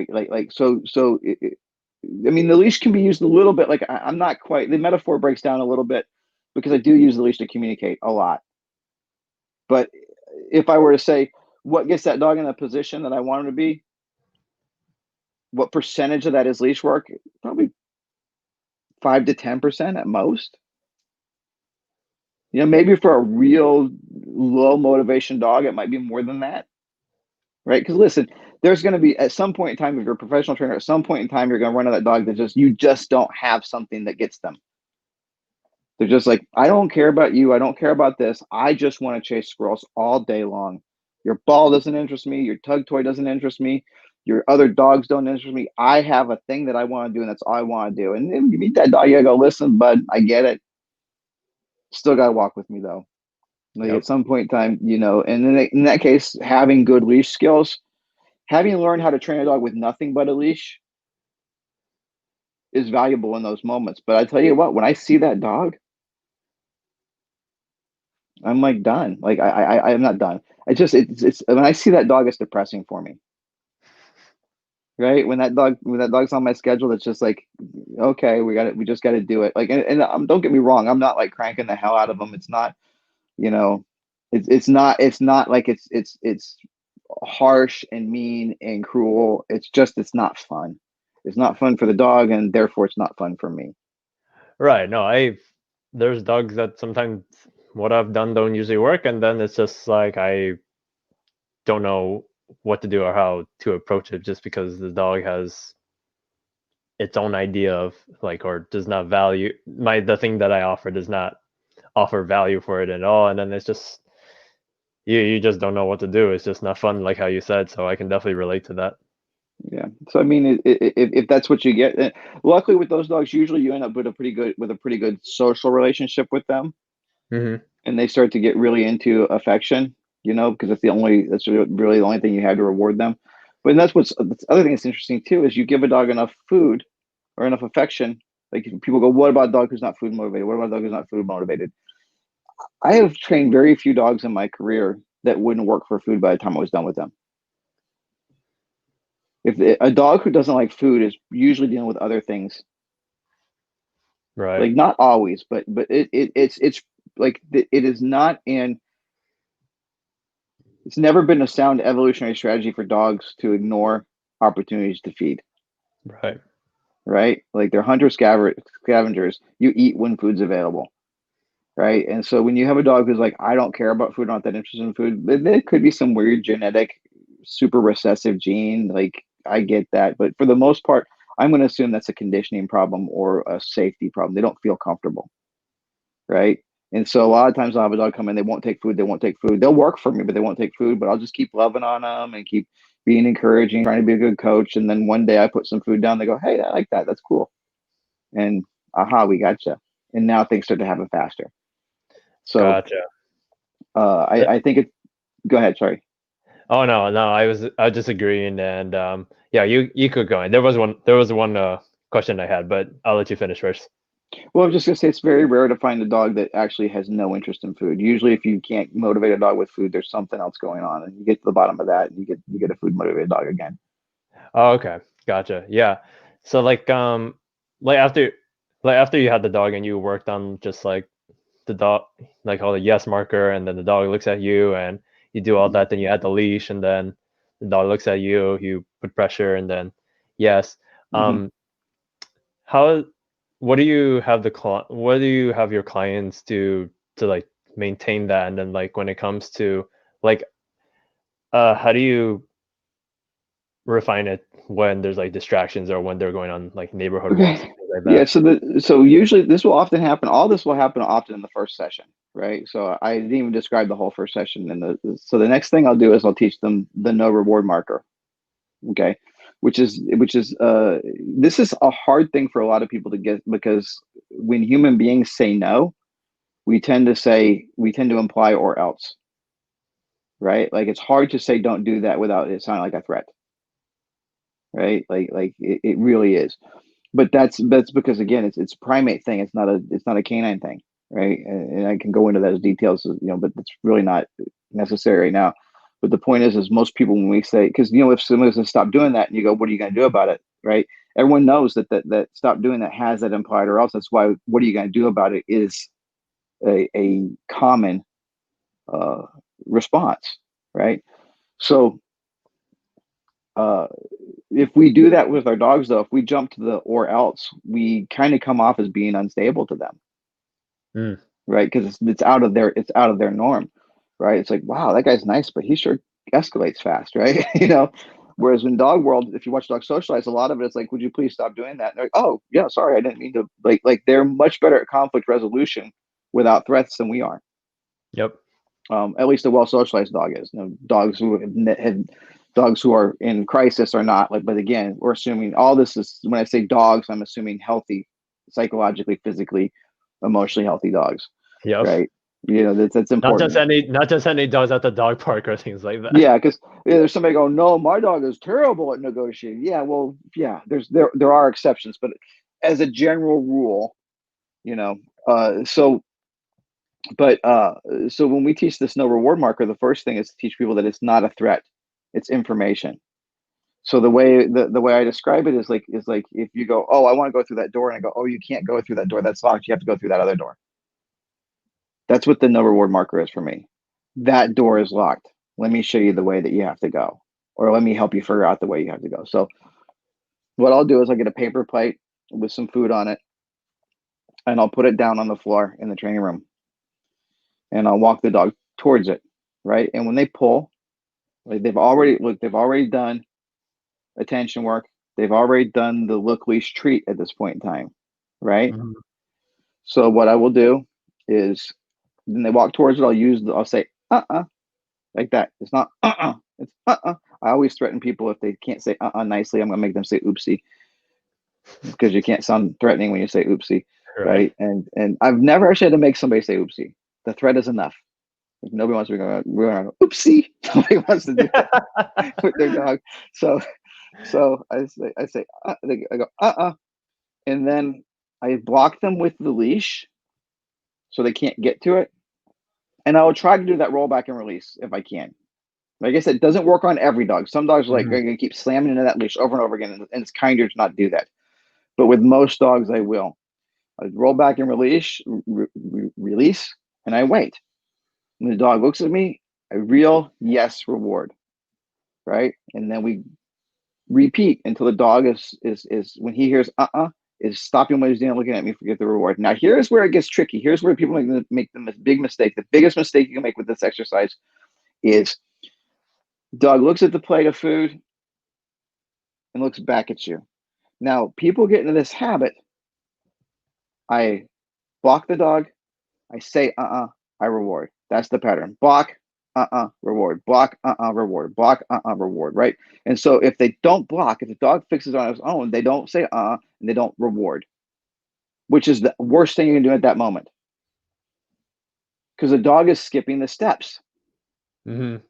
Speaker 1: I mean, the leash can be used a little bit. Like, I'm not quite, the metaphor breaks down a little bit because I do use the leash to communicate a lot. But if I were to say what gets that dog in the position that I want him to be, what percentage of that is leash work? Probably 5 to 10% at most. Maybe for a real low motivation dog, it might be more than that, right? Because listen, there's going to be at some point in time, if you're a professional trainer, at some point in time, you're going to run out of that dog that you just don't have something that gets them. They're just like, I don't care about you. I don't care about this. I just want to chase squirrels all day long. Your ball doesn't interest me. Your tug toy doesn't interest me. Your other dogs don't interest me. I have a thing that I want to do, and that's all I want to do. And then you meet that dog, you gotta go, listen, bud, I get it. Still got to walk with me though. Like, at
Speaker 2: Yep.
Speaker 1: some point in time, and in that case, having good leash skills, having learned how to train a dog with nothing but a leash is valuable in those moments. But I tell you what, when I see that dog, I'm like done. Like, I'm not done. It's when I see that dog, it's depressing for me. Right? When that dog's on my schedule, it's just like, okay, we just got to do it. Like, and don't get me wrong, I'm not like cranking the hell out of them. It's not, you know, it's not like it's harsh and mean and cruel. It's not fun. It's not fun for the dog, and therefore it's not fun for me.
Speaker 2: Right. No, there's dogs that sometimes what I've done don't usually work, and then it's just like I don't know what to do or how to approach it just because the dog has its own idea of like or does not value the thing that I offer does not offer value for it at all, and then it's just you just don't know what to do. It's just not fun, like how you said. So I can definitely relate to that.
Speaker 1: Yeah. So I mean, if that's what you get, luckily with those dogs, usually you end up with a pretty good social relationship with them,
Speaker 2: Hmm.
Speaker 1: and they start to get really into affection. because that's really the only thing you have to reward them. But that's the other thing that's interesting too is you give a dog enough food or enough affection. Like people go, what about a dog who's not food motivated? What about a dog who's not food motivated? I have trained very few dogs in my career that wouldn't work for food by the time I was done with them. If a dog who doesn't like food is usually dealing with other things,
Speaker 2: Right.
Speaker 1: like not always, but it's like it is not in. It's never been a sound evolutionary strategy for dogs to ignore opportunities to feed.
Speaker 2: Right.
Speaker 1: Right? Like they're hunter scavengers. You eat when food's available. Right? And so when you have a dog who's like, I don't care about food, not that interested in food, there could be some weird genetic, super recessive gene. Like I get that, but for the most part, I'm going to assume that's a conditioning problem or a safety problem. They don't feel comfortable, right? And so a lot of times I'll have a dog come in, they won't take food, they won't take food. They'll work for me, but they won't take food. But I'll just keep loving on them and keep being encouraging, trying to be a good coach. And then one day I put some food down, they go, hey, I like that. That's cool. And aha, we gotcha. And now things start to happen faster. So
Speaker 2: Gotcha.
Speaker 1: I think it. Go ahead. Sorry.
Speaker 2: Oh no, I was just agreeing, and yeah, you could go in. There was one question I had, but I'll let you finish first.
Speaker 1: Well, I'm just gonna say it's very rare to find a dog that actually has no interest in food. Usually, if you can't motivate a dog with food, there's something else going on, and you get to the bottom of that, and you get a food motivated dog again.
Speaker 2: Oh, okay, gotcha. Yeah. So like after you had the dog and you worked on just like the dog, like all the yes marker, and then the dog looks at you and you do all
Speaker 1: Mm-hmm.
Speaker 2: that, then you add the leash, and then the dog looks at you, you put pressure, and then yes.
Speaker 1: Mm-hmm.
Speaker 2: Um, how what do you have your clients do to like maintain that, and then like when it comes to like how do you refine it when there's like distractions or when they're going on like neighborhood walks
Speaker 1: Okay.
Speaker 2: and things like
Speaker 1: Yeah.
Speaker 2: that?
Speaker 1: So usually this will often happen. All this will happen often in the first session, right? So I didn't even describe the whole first session. So the next thing I'll do is I'll teach them the no reward marker. Okay, which is this is a hard thing for a lot of people to get because when human beings say no, we tend to imply or else, right? Like it's hard to say don't do that without it sounding like a threat, right? Like it really is. But that's because again it's a primate thing. It's not a canine thing, right? And I can go into those details, but it's really not necessary right now. But the point is most people when we say because if someone says stop doing that and you go, what are you going to do about it, right? Everyone knows that stop doing that has that implied or else. That's why what are you going to do about it is a common uh, response, right? So uh, if we do that with our dogs, though, if we jump to the or else, we kind of come off as being unstable to them,
Speaker 2: Mm,
Speaker 1: right? Because it's out of their norm, right? It's like, wow, that guy's nice, but he sure escalates fast, right? Whereas in dog world, if you watch dogs socialize, a lot of it is like, would you please stop doing that? And they're like, oh yeah, sorry, I didn't mean to. Like they're much better at conflict resolution without threats than we are.
Speaker 2: yep.
Speaker 1: At least a well socialized dog is. Dogs who are in crisis are not like. But again, we're assuming all this is when I say dogs, I'm assuming healthy, psychologically, physically, emotionally healthy dogs,
Speaker 2: Yep.
Speaker 1: right? That's
Speaker 2: Not just
Speaker 1: important.
Speaker 2: any dogs at the dog park or things like that.
Speaker 1: Yeah, because there's somebody going, no, my dog is terrible at negotiating. Yeah, well, yeah, there are exceptions, but as a general rule, you know, so but so when we teach this no reward marker, the first thing is to teach people that it's not a threat, it's information. So the way I describe it is like if you go, oh, I want to go through that door, and I go, oh, you can't go through that door, that's locked, you have to go through that other door. That's what the no reward marker is for me. That door is locked, let me show you the way that you have to go, or let me help you figure out the way you have to go. So what I'll do is I'll get a paper plate with some food on it, and I'll put it down on the floor in the training room, and I'll walk the dog towards it, right? And when they pull, like they've already done attention work. They've already done the look, leash, treat at this point in time, right?
Speaker 2: Mhm.
Speaker 1: So what I will do is when they walk towards it, I'll say like that. It's not it's I always threaten people if they can't say nicely, I'm gonna make them say oopsie because you can't sound threatening when you say oopsie,
Speaker 2: Right.
Speaker 1: right? And I've never actually had to make somebody say oopsie. The threat is enough, Like, nobody wants to go, we're going to go, oopsie. Nobody wants to do that with their dog. So I go, and then I block them with the leash so they can't get to it. And I will try to do that roll back and release if I can. Like I said, it doesn't work on every dog. Some dogs are like, are going to keep slamming into that leash over and over again, and it's kinder to not do that. But with most dogs, I will. I roll back and release, and I wait. When the dog looks at me, I reel, yes, reward, right? And then we repeat until the dog is when he hears is stopping what he's doing, looking at me, forget the reward. Now here's where it gets tricky. Here's where people make the big mistake. The biggest mistake you can make with this exercise is dog looks at the plate of food and looks back at you. Now people get into this habit. I block the dog, I say I reward. That's the pattern. Block, reward. Block, reward. Block, reward. Right. And so if they don't block, if the dog fixes on its own, they don't say and they don't reward, which is the worst thing you can do at that moment. Because the dog is skipping the steps. Right?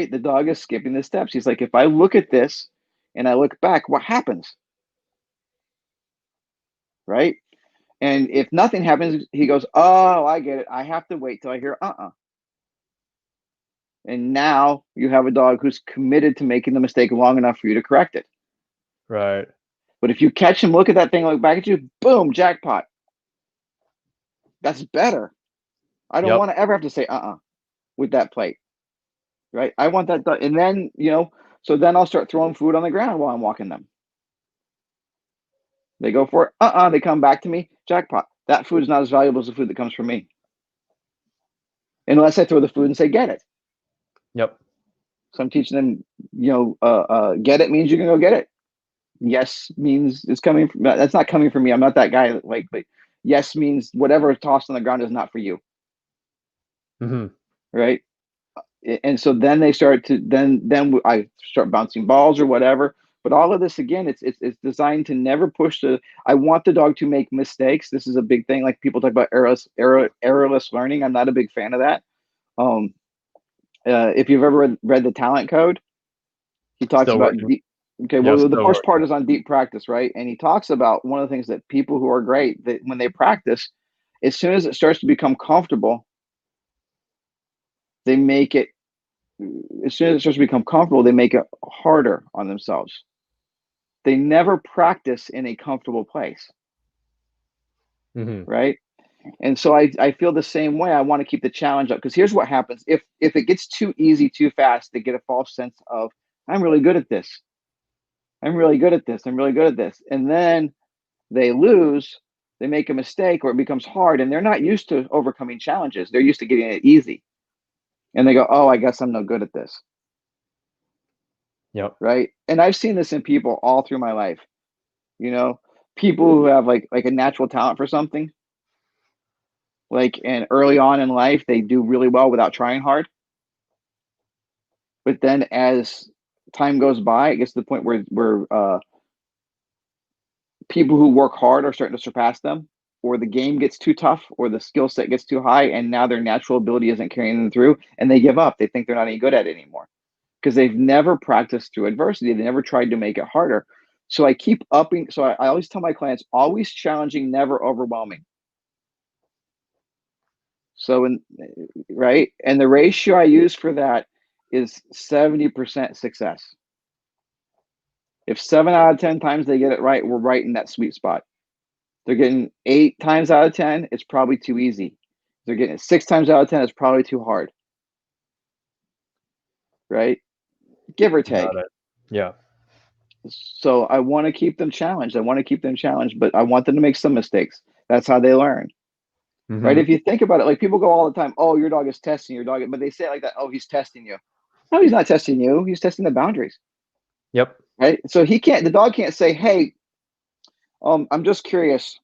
Speaker 1: The dog is skipping the steps. He's like, if I look at this and I look back, what happens? Right? And if nothing happens, he goes, oh, I get it. I have to wait till I hear And now you have a dog who's committed to making the mistake long enough for you to correct it.
Speaker 2: Right.
Speaker 1: But if you catch him, look at that thing, look back at you, boom, jackpot. That's better. I don't want to ever have to say with that plate. Right? I want that dog. And then, so then I'll start throwing food on the ground while I'm walking them. They go for it. They come back to me, jackpot. That food is not as valuable as the food that comes from me. Unless I throw the food and say, get it.
Speaker 2: Yep.
Speaker 1: So I'm teaching them, get it means you can go get it. Yes means it's coming from, that's not coming from me. I'm not that guy. Like yes means whatever is tossed on the ground is not for you. Right. And so then they start to, then I start bouncing balls or whatever. But all of this, again, it's designed to never push I want the dog to make mistakes. This is a big thing. Like people talk about errorless learning. I'm not a big fan of that. If you've ever read The Talent Code, he talks about the first part is on deep practice, right? And he talks about one of the things that people who are great, that when they practice, as soon as it starts to become comfortable, they make it, as soon as it starts to become comfortable, they make it harder on themselves. They never practice in a comfortable place. Right? And so I feel the same way. I want to keep the challenge up, because here's what happens. If it gets too easy too fast, they get a false sense of, I'm really good at this. I'm really good at this. I'm really good at this. And then they lose, they make a mistake, or it becomes hard, and they're not used to overcoming challenges. They're used to getting it easy. And they go, oh, I guess I'm no good at this.
Speaker 2: Yep.
Speaker 1: Right. And I've seen this in people all through my life. People who have like a natural talent for something. And early on in life, they do really well without trying hard. But then as time goes by, it gets to the point where people who work hard are starting to surpass them, or the game gets too tough, or the skill set gets too high, and now their natural ability isn't carrying them through, and they give up. They think they're not any good at it anymore because they've never practiced through adversity. They never tried to make it harder. So I keep upping. So I always tell my clients, always challenging, never overwhelming. So right. And the ratio I use for that is 70% success. If 7 out of 10 times they get it right, we're right in that sweet spot. They're getting 8 times out of 10, it's probably too easy. They're getting it 6 times out of 10, it's probably too hard. Right? Give or take.
Speaker 2: Yeah.
Speaker 1: So I want to keep them challenged. But I want them to make some mistakes. That's how they learn. Right? If you think about it, like people go all the time, oh, your dog is testing your dog, but they say it like that, oh, he's testing you. No, he's not testing you. He's testing the boundaries.
Speaker 2: Yep.
Speaker 1: Right? So the dog can't say, hey, I'm just curious.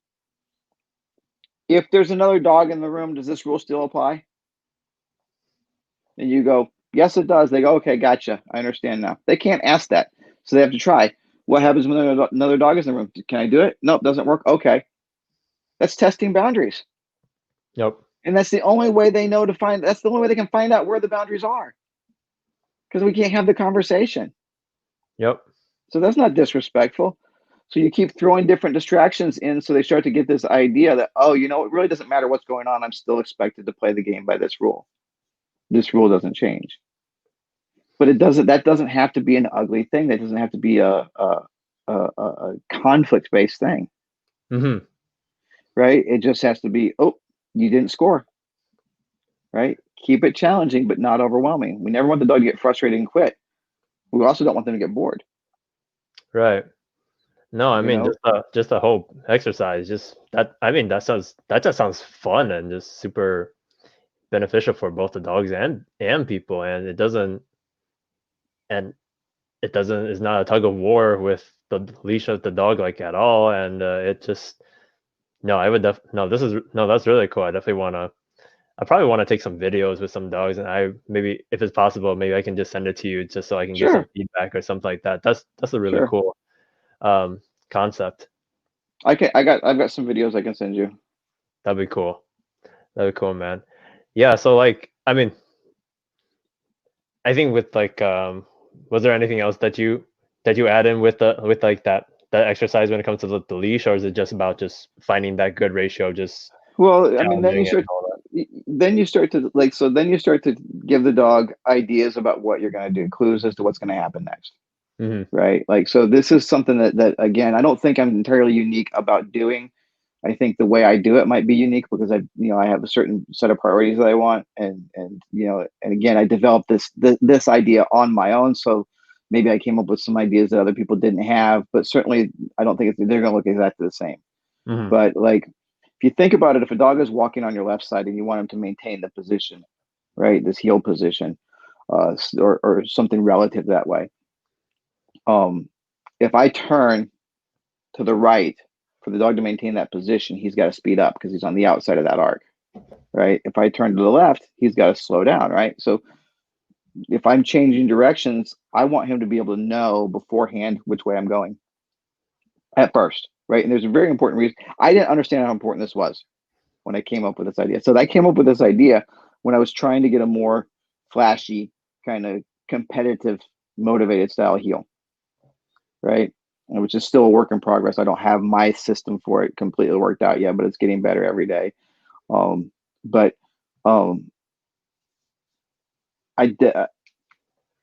Speaker 1: If there's another dog in the room, does this rule still apply? And you go, yes, it does. They go, okay, gotcha. I understand now. They can't ask that. So they have to try. What happens when another dog is in the room? Can I do it? Nope, doesn't work. Okay. That's testing boundaries.
Speaker 2: Yep.
Speaker 1: And that's the only way they know to find. That's the only way they can find out where the boundaries are, because we can't have the conversation.
Speaker 2: Yep.
Speaker 1: So that's not disrespectful. So you keep throwing different distractions in, so they start to get this idea that, oh, you know, it really doesn't matter what's going on. I'm still expected to play the game by this rule. This rule doesn't change. But it doesn't. That doesn't have to be an ugly thing. That doesn't have to be a conflict based thing,
Speaker 2: Hmm.
Speaker 1: right? It just has to be, oh, you didn't score, right? Keep it challenging, but not overwhelming. We never want the dog to get frustrated and quit. We also don't want them to get bored.
Speaker 2: Right. No, I
Speaker 1: You
Speaker 2: mean
Speaker 1: know,
Speaker 2: just the whole exercise, just that. I mean that just sounds fun and just super beneficial for both the dogs and people, and and it doesn't it's not a tug of war with the leash of the dog like at all, and it just no, I would no, this is no, that's really cool. I probably want to take some videos with some dogs, and I maybe if it's possible, maybe I can just send it to you just so I can get some
Speaker 1: sure,
Speaker 2: feedback or something like that. That's a really
Speaker 1: sure.
Speaker 2: cool concept.
Speaker 1: I've got some videos I can send you.
Speaker 2: That'd be cool. That'd be cool, man. Yeah, so like I mean, I think with like was there anything else that you add in with like that exercise when it comes to the leash, or is it just about just finding that good ratio, just
Speaker 1: Well, I mean,
Speaker 2: challenging it and all
Speaker 1: then you start to like, so then you start to give the dog ideas about what you're going to do, clues as to what's going to happen next,
Speaker 2: that? Hmm.
Speaker 1: right? Like, so this is something that again, I don't think I'm entirely unique about doing. I think the way I do it might be unique because I have a certain set of priorities that I want, and and again, I developed this idea on my own. So maybe I came up with some ideas that other people didn't have, but certainly I don't think they're going to look exactly the same.
Speaker 2: Hmm.
Speaker 1: But like, if you think about it, if a dog is walking on your left side and you want him to maintain the position, right, this heel position, or something relative that way, um, if I turn to the right for the dog to maintain that position, he's got to speed up because he's on the outside of that arc, right? If I turn to the left, he's got to slow down, right? So if I'm changing directions, I want him to be able to know beforehand which way I'm going at first, right? And there's a very important reason. I didn't understand how important this was when I came up with this idea. So I came up with this idea when I was trying to get a more flashy, kind of competitive, motivated style heel, right? Which is still a work in progress. I don't have my system for it completely worked out yet, but it's getting better every day. But um, I did.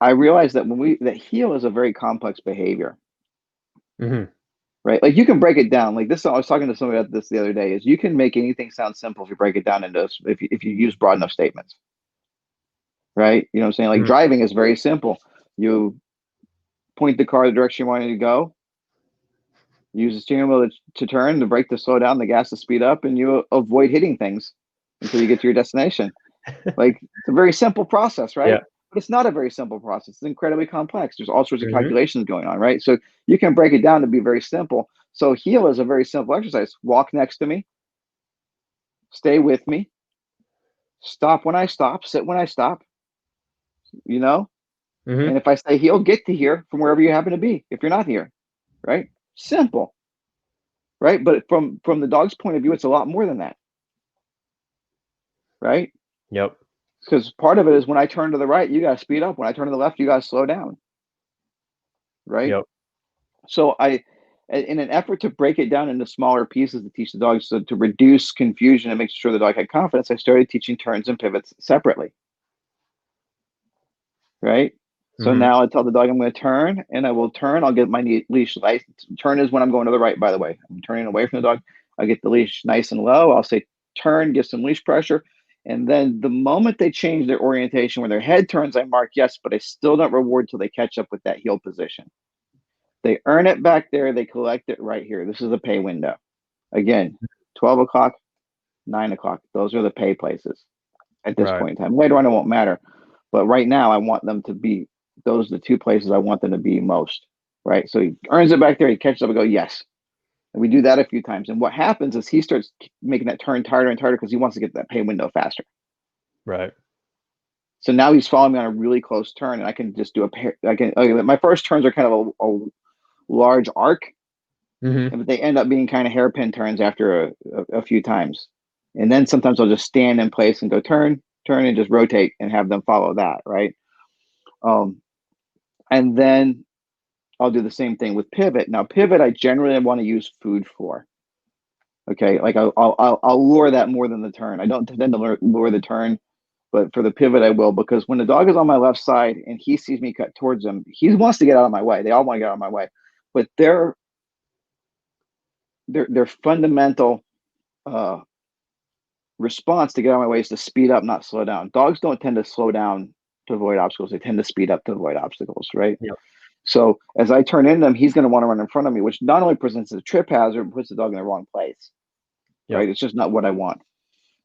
Speaker 1: I realized that that heel is a very complex behavior,
Speaker 2: Hmm.
Speaker 1: right? Like you can break it down. Like this, I was talking to somebody about this the other day. Is you can make anything sound simple if you break it down into if you use broad enough statements, right? You know what I'm saying? Like
Speaker 2: Hmm.
Speaker 1: driving is very simple. You point the car the direction you want it to go. Use the steering wheel to turn, the brake to slow down, the gas to speed up, and you avoid hitting things until you get to your destination. Like it's a very simple process,
Speaker 2: Yeah.
Speaker 1: right? But it's not a very simple process. It's incredibly complex. There's all sorts of
Speaker 2: Hmm.
Speaker 1: calculations going on, right? So you can break it down to be very simple. So heel is a very simple exercise. Walk next to me, stay with me, stop when I stop, sit when I stop, you know?
Speaker 2: Hmm.
Speaker 1: And if I say heel, get to here from wherever you happen to be if you're not here, right? Simple, right? But from the dog's point of view, it's a lot more than that, right?
Speaker 2: Yep.
Speaker 1: Because part of it is when I turn to the right, you got to speed up. When I turn to the left, you got to slow down, right?
Speaker 2: Yep.
Speaker 1: So in an effort to break it down into smaller pieces to teach the dogs, so to reduce confusion and make sure the dog had confidence, I started teaching turns and pivots separately, right? So
Speaker 2: Hmm.
Speaker 1: now I tell the dog I'm going to turn, and I will turn. I'll get my leash light. Turn is when I'm going to the right. By the way, I'm turning away from the dog. I get the leash nice and low. I'll say turn, give some leash pressure, and then the moment they change their orientation, when their head turns, I mark yes, but I still don't reward till they catch up with that heel position. They earn it back there. They collect it right here. This is the pay window. Again, 12 o'clock, 9 o'clock. Those are the pay places at this
Speaker 2: Right.
Speaker 1: point in time. Later on, it won't matter. But right now, I want them to be, those are the two places I want them to be most, right? So he earns it back there. He catches up and go, yes. And we do that a few times. And what happens is he starts making that turn tighter and tighter because he wants to get that pay window faster.
Speaker 2: Right.
Speaker 1: So now he's following me on a really close turn, and I can just do a pair. Okay, my first turns are kind of a large arc,
Speaker 2: Hmm.
Speaker 1: but they end up being kind of hairpin turns after a few times. And then sometimes I'll just stand in place and go turn, turn, and just rotate and have them follow that, right? Um, and then I'll do the same thing with pivot. Now, pivot, I generally want to use food for. Okay, like I'll lure that more than the turn. I don't tend to lure the turn, but for the pivot, I will, because when the dog is on my left side and he sees me cut towards him, he wants to get out of my way. They all want to get out of my way, but their fundamental uh, response to get out of my way is to speed up, not slow down. Dogs don't tend to slow down to avoid obstacles; they tend to speed up to avoid obstacles, right?
Speaker 2: Yep.
Speaker 1: So as I turn in them, he's going to want to run in front of me, which not only presents a trip hazard, but puts the dog in the wrong place, right?
Speaker 2: Yep.
Speaker 1: It's just not what I want.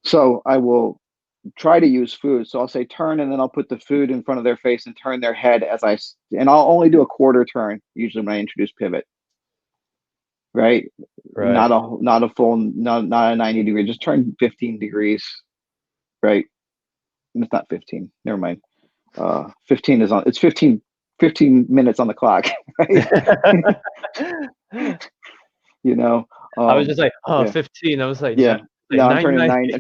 Speaker 1: So I will try to use food. So I'll say turn, and then I'll put the food in front of their face and turn their head and I'll only do a quarter turn usually when I introduce pivot, right?
Speaker 2: Right.
Speaker 1: Not a full, not a 90 degree, just turn 15 degrees, right? It's not 15. Never mind. 15 is on. It's 15 minutes on the clock, right? You know.
Speaker 2: I was just like, oh,
Speaker 1: Yeah.
Speaker 2: 15. I was like,
Speaker 1: Yeah.
Speaker 2: like
Speaker 1: No,
Speaker 2: 99.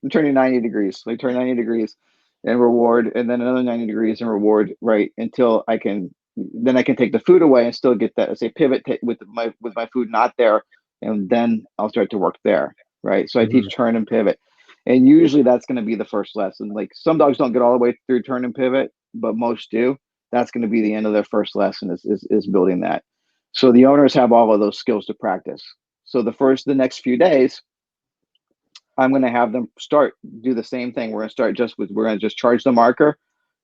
Speaker 1: I'm turning 90 degrees. I turn 90 degrees and reward, and then another 90 degrees and reward, right? Until then I can take the food away and still get that, say, pivot with my food not there, and then I'll start to work there, right? So I
Speaker 2: Mhm.
Speaker 1: teach turn and pivot, and usually that's going to be the first lesson. Like some dogs don't get all the way through turn and pivot, but most do. That's going to be the end of their first lesson is building that. So the owners have all of those skills to practice. So the next few days, I'm going to have them do the same thing. We're going to just charge the marker,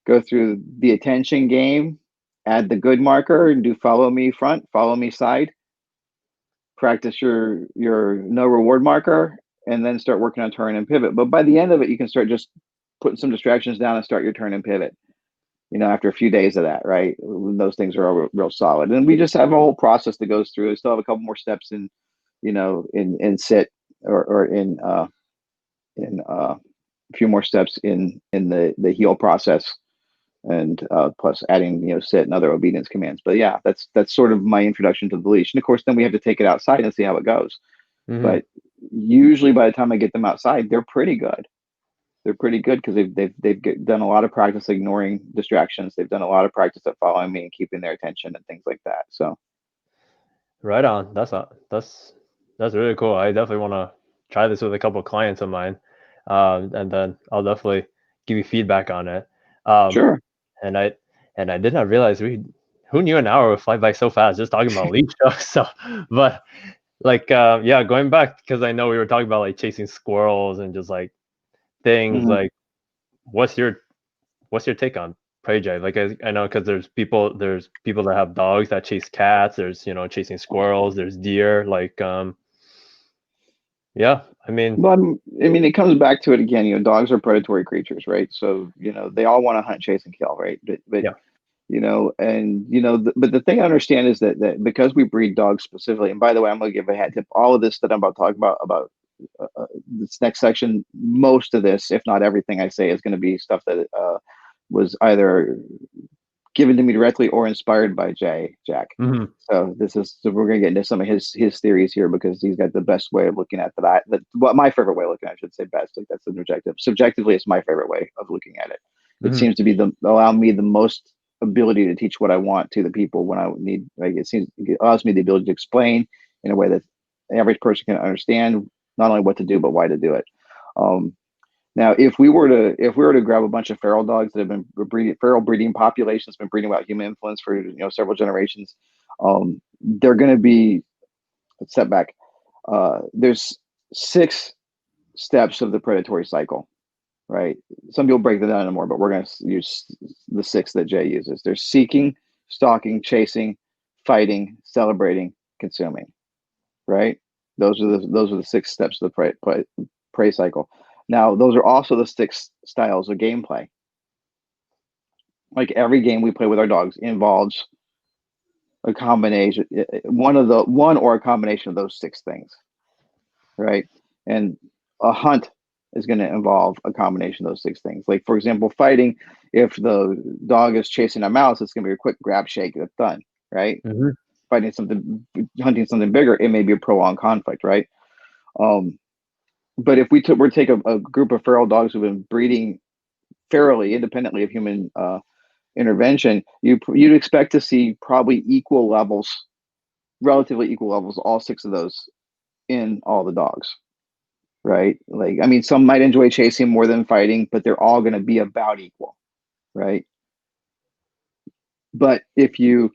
Speaker 1: go through the attention game, add the good marker, and do follow me front, follow me side, practice your no reward marker, and then start working on turn and pivot. But by the end of it, you can start just putting some distractions down and start your turn and pivot. After a few days of that, right? Those things are all real solid. And we just have a whole process that goes through. I still have a couple more steps in sit or in a few more steps in the heal process, and plus adding sit and other obedience commands. But yeah, that's sort of my introduction to the leash. And of course, then we have to take it outside and see how it goes.
Speaker 2: Mhm.
Speaker 1: But usually, by the time I get them outside, they're pretty good. They're pretty good because done a lot of practice ignoring distractions. They've done a lot of practice at following me and keeping their attention and things like that. So
Speaker 2: Right on. That's really cool. I definitely want to try this with a couple of clients of mine, and then I'll definitely give you feedback on it. Um,
Speaker 1: sure.
Speaker 2: and I did not realize who knew an hour would fly by so fast just talking about leash stuff. So, but like yeah, going back because I know we were talking about like chasing squirrels and just like things
Speaker 1: Mhm.
Speaker 2: like what's your what's your take on prey drive? Like I know because there's people that have dogs that chase cats. There's chasing squirrels. There's deer. Like yeah. I mean
Speaker 1: Well, I mean, it comes back to it again. Dogs are predatory creatures, right? So they all want to hunt, chase, and kill, right? But
Speaker 2: yeah.
Speaker 1: but the thing I understand is that because we breed dogs specifically, and by the way, I'm going to give a hat tip. All of this that I'm about to talk about this next section, most of this, if not everything I say, is going to be stuff that was either given to me directly or inspired by Jack.
Speaker 2: Hmm.
Speaker 1: So we're gonna get into some of his theories here because he's got the best way of looking at what my favorite way of looking at it, I should say best. Like that's subjective. Subjectively, it's my favorite way of looking at it. It
Speaker 2: Hmm.
Speaker 1: seems to be allow me the most ability to teach what I want to the people when I need. Like it allows me the ability to explain in a way that the average person can understand not only what to do but why to do it. Um, Now, if we were to grab a bunch of feral dogs that have been feral breeding populations, been breeding without human influence for several generations, they're going to be set back. There's 6 steps of the predatory cycle, right? Some people break them down into more, but we're going to use the 6 that Jay uses. There's seeking, stalking, chasing, fighting, celebrating, consuming, right? Those are the 6 steps of the prey cycle. Now, those are also the 6 styles of gameplay. Like every game we play with our dogs involves a combination, one or a combination of those 6 things, right? And a hunt is going to involve a combination of those 6 things. Like for example, fighting. If the dog is chasing a mouse, it's going to be a quick grab, shake, that's done, right?
Speaker 2: Hmm.
Speaker 1: Fighting something, hunting something bigger, it may be a prolonged conflict, right? Um, But if we were to take a group of feral dogs who've been breeding fairly independently of human intervention, you'd expect to see probably equal levels, relatively equal levels, all six of those in all the dogs, right? Like, I mean, some might enjoy chasing more than fighting, but they're all going to be about equal, right? But if you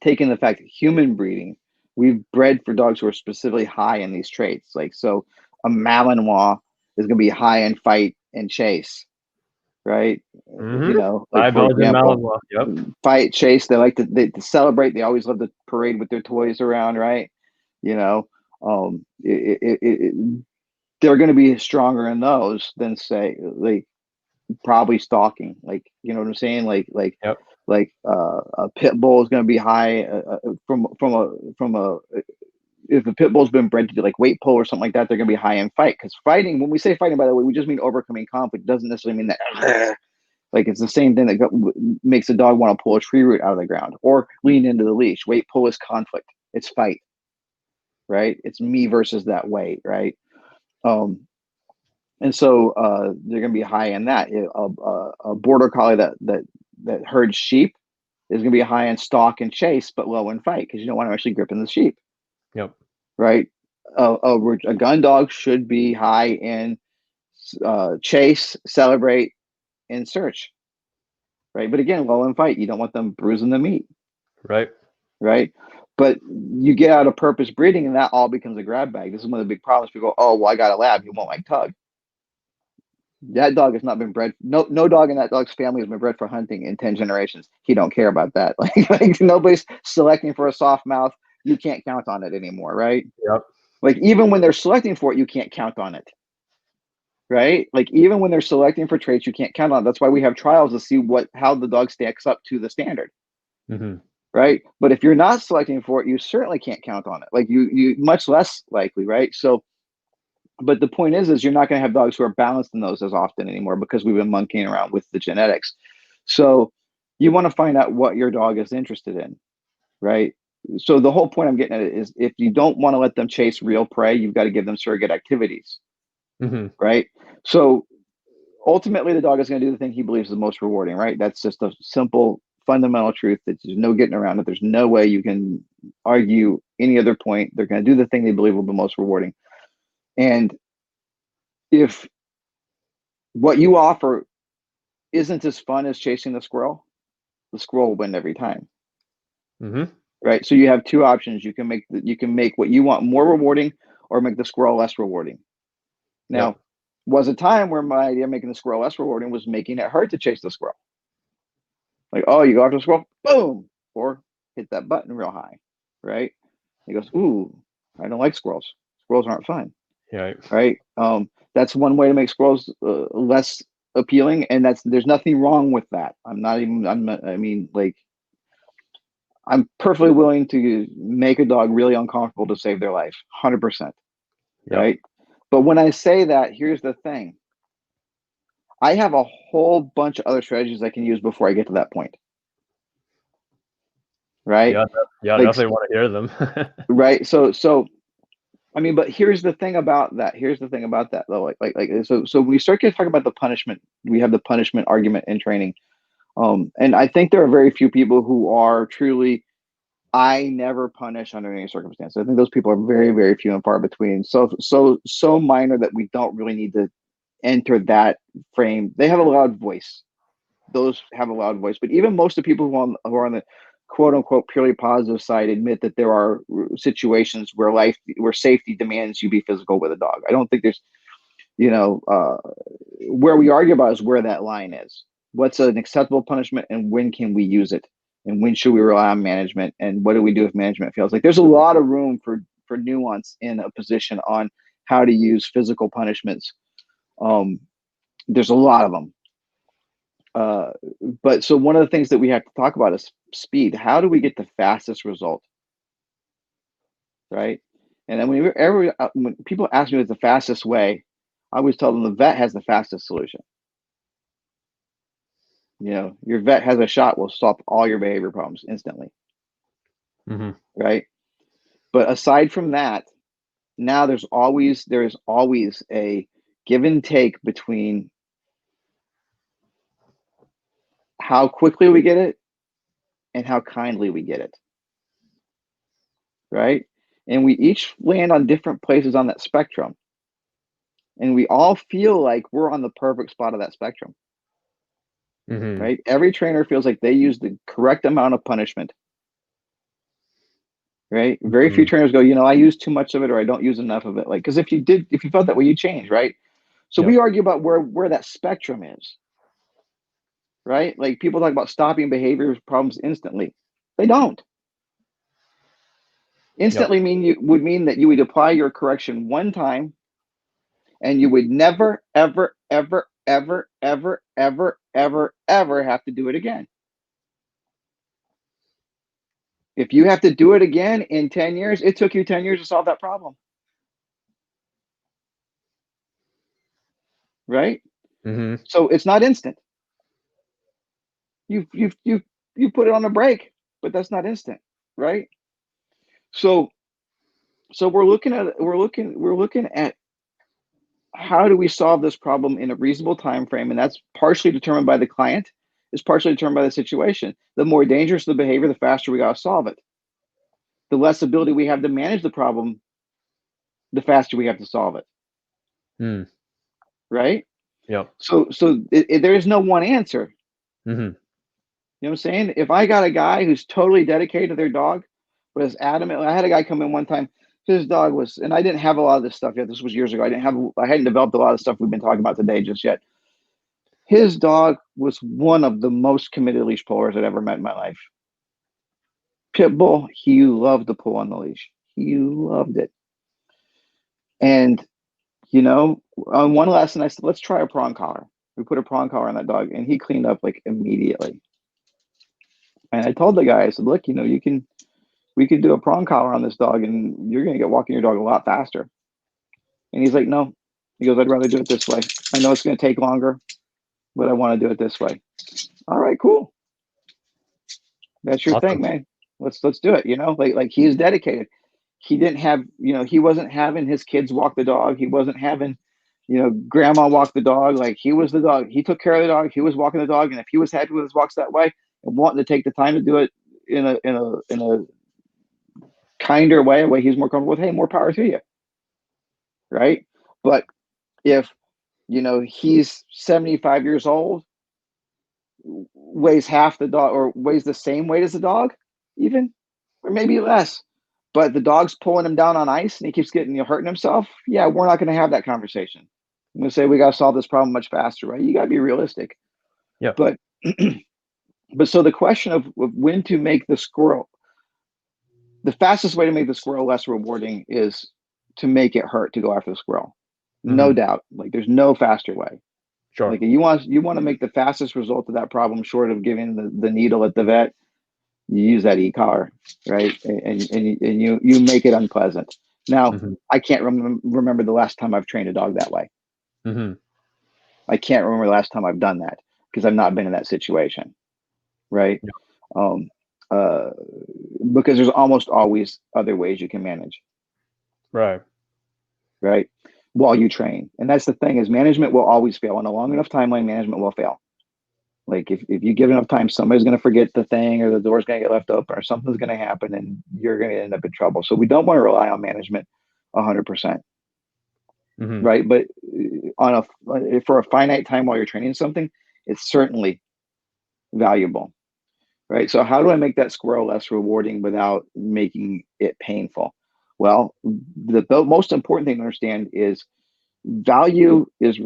Speaker 1: take in the fact that human breeding, we've bred for dogs who are specifically high in these traits. Like, so a Malinois is going to be high in fight and chase, right? You know, like
Speaker 2: High
Speaker 1: for
Speaker 2: Belgian
Speaker 1: example,
Speaker 2: Malinois. Yep.
Speaker 1: fight, chase. They like to celebrate. They always love to parade with their toys around, right? You know, they're going to be stronger in those than say like probably stalking. Like, you know what I'm saying?
Speaker 2: Yep.
Speaker 1: A pit bull is going to be high from a if a pit bull's been bred to do like weight pull or something like that, they're going to be high in fight. Because fighting, when we say fighting, by the way, we just mean overcoming conflict. It doesn't necessarily mean that like it's the same thing that makes a dog want to pull a tree root out of the ground or lean into the leash. Weight pull is conflict. It's fight, right? It's me versus that weight, right? Um, and so they're going to be high in that. A border collie that herds sheep is going to be high in stalk and chase, but low in fight because you don't want to actually grip in the sheep,
Speaker 2: Yep.
Speaker 1: right? A gun dog should be high in chase, celebrate, and search, right? But again, low in fight. You don't want them bruising the meat,
Speaker 2: Right.
Speaker 1: right? But you get out of purpose breeding, and that all becomes a grab bag. This is one of the big problems. People go, "Oh, well, I got a lab. He won't like tug." That dog has not been bred. No dog in that dog's family has been bred for hunting in 10 generations. He don't care about that. Like nobody's selecting for a soft mouth. You can't count on it anymore, right?
Speaker 2: Yep.
Speaker 1: Like even when they're selecting for it, you can't count on it, right? Like even when they're selecting for traits, you can't count on it. That's why we have trials to see how the dog stacks up to the standard, right? But if you're not selecting for it, you certainly can't count on it. Like you much less likely, right? So but the point is you're not going to have dogs who are balanced in those as often anymore because we've been monkeying around with the genetics. So you want to find out what your dog is interested in, right? So the whole point I'm getting at it is if you don't want to let them chase real prey, you've got to give them surrogate activities, right? So ultimately the dog is going to do the thing he believes is the most rewarding, right? That's just a simple fundamental truth that there's no getting around it. There's no way you can argue any other point. They're going to do the thing they believe will be most rewarding. And if what you offer isn't as fun as chasing the squirrel will win every time. Right. So you have two options. You can make what you want more rewarding or make the squirrel less rewarding. Now,
Speaker 2: Yep.
Speaker 1: was a time where my idea of making the squirrel less rewarding was making it hard to chase the squirrel. Like, oh, you go after the squirrel, boom, or hit that button real high. Right. He goes, ooh, I don't like squirrels. Squirrels aren't fun.
Speaker 2: Right.
Speaker 1: Right. That's one way to make squirrels less appealing, and there's nothing wrong with that. I mean, like, I'm perfectly willing to make a dog really uncomfortable to save their life, 100%.
Speaker 2: Yep.
Speaker 1: Right. But when I say that, here's the thing. I have a whole bunch of other strategies I can use before I get to that point. Right.
Speaker 2: Yeah. Yeah.
Speaker 1: Like,
Speaker 2: Definitely want to hear them.
Speaker 1: right. So, I mean, but here's the thing about that. Though. So when we start to talk about the punishment, we have the punishment argument in training. And I think there are very few people who are truly, I never punish under any circumstance. I think those people are very, very few and far between. So minor that we don't really need to enter that frame. They have a loud voice. Those have a loud voice. But even most of the people who are on the quote unquote purely positive side admit that there are situations where safety demands you be physical with a dog. I don't think there's, where we argue about is where that line is. What's an acceptable punishment and when can we use it? And when should we rely on management? And what do we do if management fails? Like there's a lot of room for nuance in a position on how to use physical punishments. There's a lot of them. But so one of the things that we have to talk about is speed. How do we get the fastest result? Right. And then when people ask me what's the fastest way, I always tell them the vet has the fastest solution. Your vet has a shot will stop all your behavior problems instantly. Right. But aside from that, now there's always a give and take between how quickly we get it and how kindly we get it, right? And we each land on different places on that spectrum, and we all feel like we're on the perfect spot of that spectrum,
Speaker 2: Mm-hmm.
Speaker 1: right? Every trainer feels like they use the correct amount of punishment, right? Very few
Speaker 2: Mm-hmm.
Speaker 1: trainers go, I use too much of it or I don't use enough of it. Like, because if you felt that way, you change, right? So we
Speaker 2: Yep.
Speaker 1: argue about where that spectrum is, right? Like people talk about stopping behavior problems instantly. They don't.
Speaker 2: Yep.
Speaker 1: Instantly would mean that you would apply your correction one time and you would never, ever, ever, ever, ever, ever, ever, ever have to do it again. If you have to do it again in 10 years, it took you 10 years to solve that problem. Right?
Speaker 2: Mm-hmm.
Speaker 1: So it's not instant. You put it on a break, but that's not instant, right? So we're looking at how do we solve this problem in a reasonable time frame, and that's partially determined by the client, is partially determined by the situation. The more dangerous the behavior, the faster we got to solve it. The less ability we have to manage the problem, the faster we have to solve it,
Speaker 2: Mm.
Speaker 1: right?
Speaker 2: Yep.
Speaker 1: So there is no one answer.
Speaker 2: Mm-hmm.
Speaker 1: You know what I'm saying? If I got a guy who's totally dedicated to their dog, but is adamant, I had a guy come in one time. His dog was, and I didn't have a lot of this stuff yet. This was years ago. I hadn't developed a lot of stuff we've been talking about today just yet. His dog was one of the most committed leash pullers I'd ever met in my life. Pit bull, he loved to pull on the leash. He loved it. And on one lesson, I said, let's try a prong collar. We put a prong collar on that dog, and he cleaned up like immediately. And I told the guy, I said, look, we could do a prong collar on this dog, and you're going to get walking your dog a lot faster. And he's like, no. He goes, I'd rather do it this way. I know it's going to take longer, but I want to do it this way. All right, cool. That's your thing,
Speaker 2: Awesome.
Speaker 1: man. Let's do it. Like he is dedicated. He didn't have, he wasn't having his kids walk the dog. He wasn't having, grandma walk the dog. Like he was the dog. He took care of the dog. He was walking the dog, and if he was happy with his walks that way and wanting to take the time to do it in a kinder way, a way he's more comfortable with, hey, more power to you, right? But if he's 75 years old, weighs half the dog or weighs the same weight as the dog, even, or maybe less, but the dog's pulling him down on ice and he keeps getting hurting himself, yeah, we're not going to have that conversation. I'm going to say we got to solve this problem much faster, right? You got to be realistic.
Speaker 2: Yep.
Speaker 1: But but so the question of when to make the squirrel, the fastest way to make the squirrel less rewarding is to make it hurt to go after the squirrel. No
Speaker 2: Mm-hmm.
Speaker 1: doubt. Like there's no faster way.
Speaker 2: Sure.
Speaker 1: Like you want to make the fastest result of that problem, short of giving the needle at the vet, you use that e-collar, right? And you make it unpleasant. Now,
Speaker 2: Mm-hmm.
Speaker 1: I can't remember the last time I've trained a dog that way.
Speaker 2: Mm-hmm.
Speaker 1: I can't remember the last time I've done that because I've not been in that situation, right?
Speaker 2: Yep.
Speaker 1: Um, uh, because there's almost always other ways you can manage,
Speaker 2: Right.
Speaker 1: right? While you train. And that's the thing, is management will always fail. On a long enough timeline, management will fail. Like if you give enough time, somebody's going to forget the thing, or the door's going to get left open, or something's going to happen, and you're going to end up in trouble. So we don't want to rely on management 100%,
Speaker 2: Mm-hmm.
Speaker 1: right? But for a finite time while you're training something, it's certainly valuable, right? So how do I make that squirrel less rewarding without making it painful? Well, the most important thing to understand is value is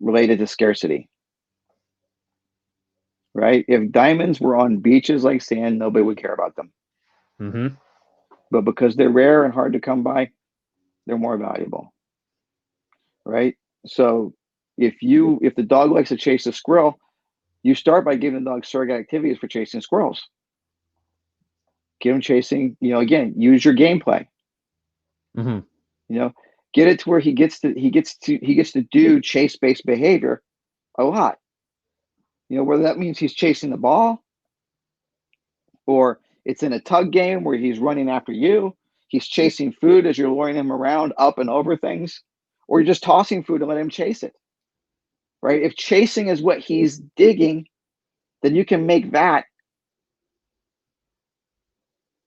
Speaker 1: related to scarcity, right? If diamonds were on beaches like sand, nobody would care about them.
Speaker 2: Mm-hmm.
Speaker 1: But because they're rare and hard to come by, they're more valuable, right? So if the dog likes to chase a squirrel, you start by giving the dog surrogate activities for chasing squirrels. Give him chasing, again, use your gameplay.
Speaker 2: Mm-hmm.
Speaker 1: You know, get it to where he gets to do chase-based behavior a lot. Whether that means he's chasing the ball, or it's in a tug game where he's running after you. he's chasing food as you're luring him around up and over things, or you're just tossing food and let him chase it, right? If chasing is what he's digging, then you can make that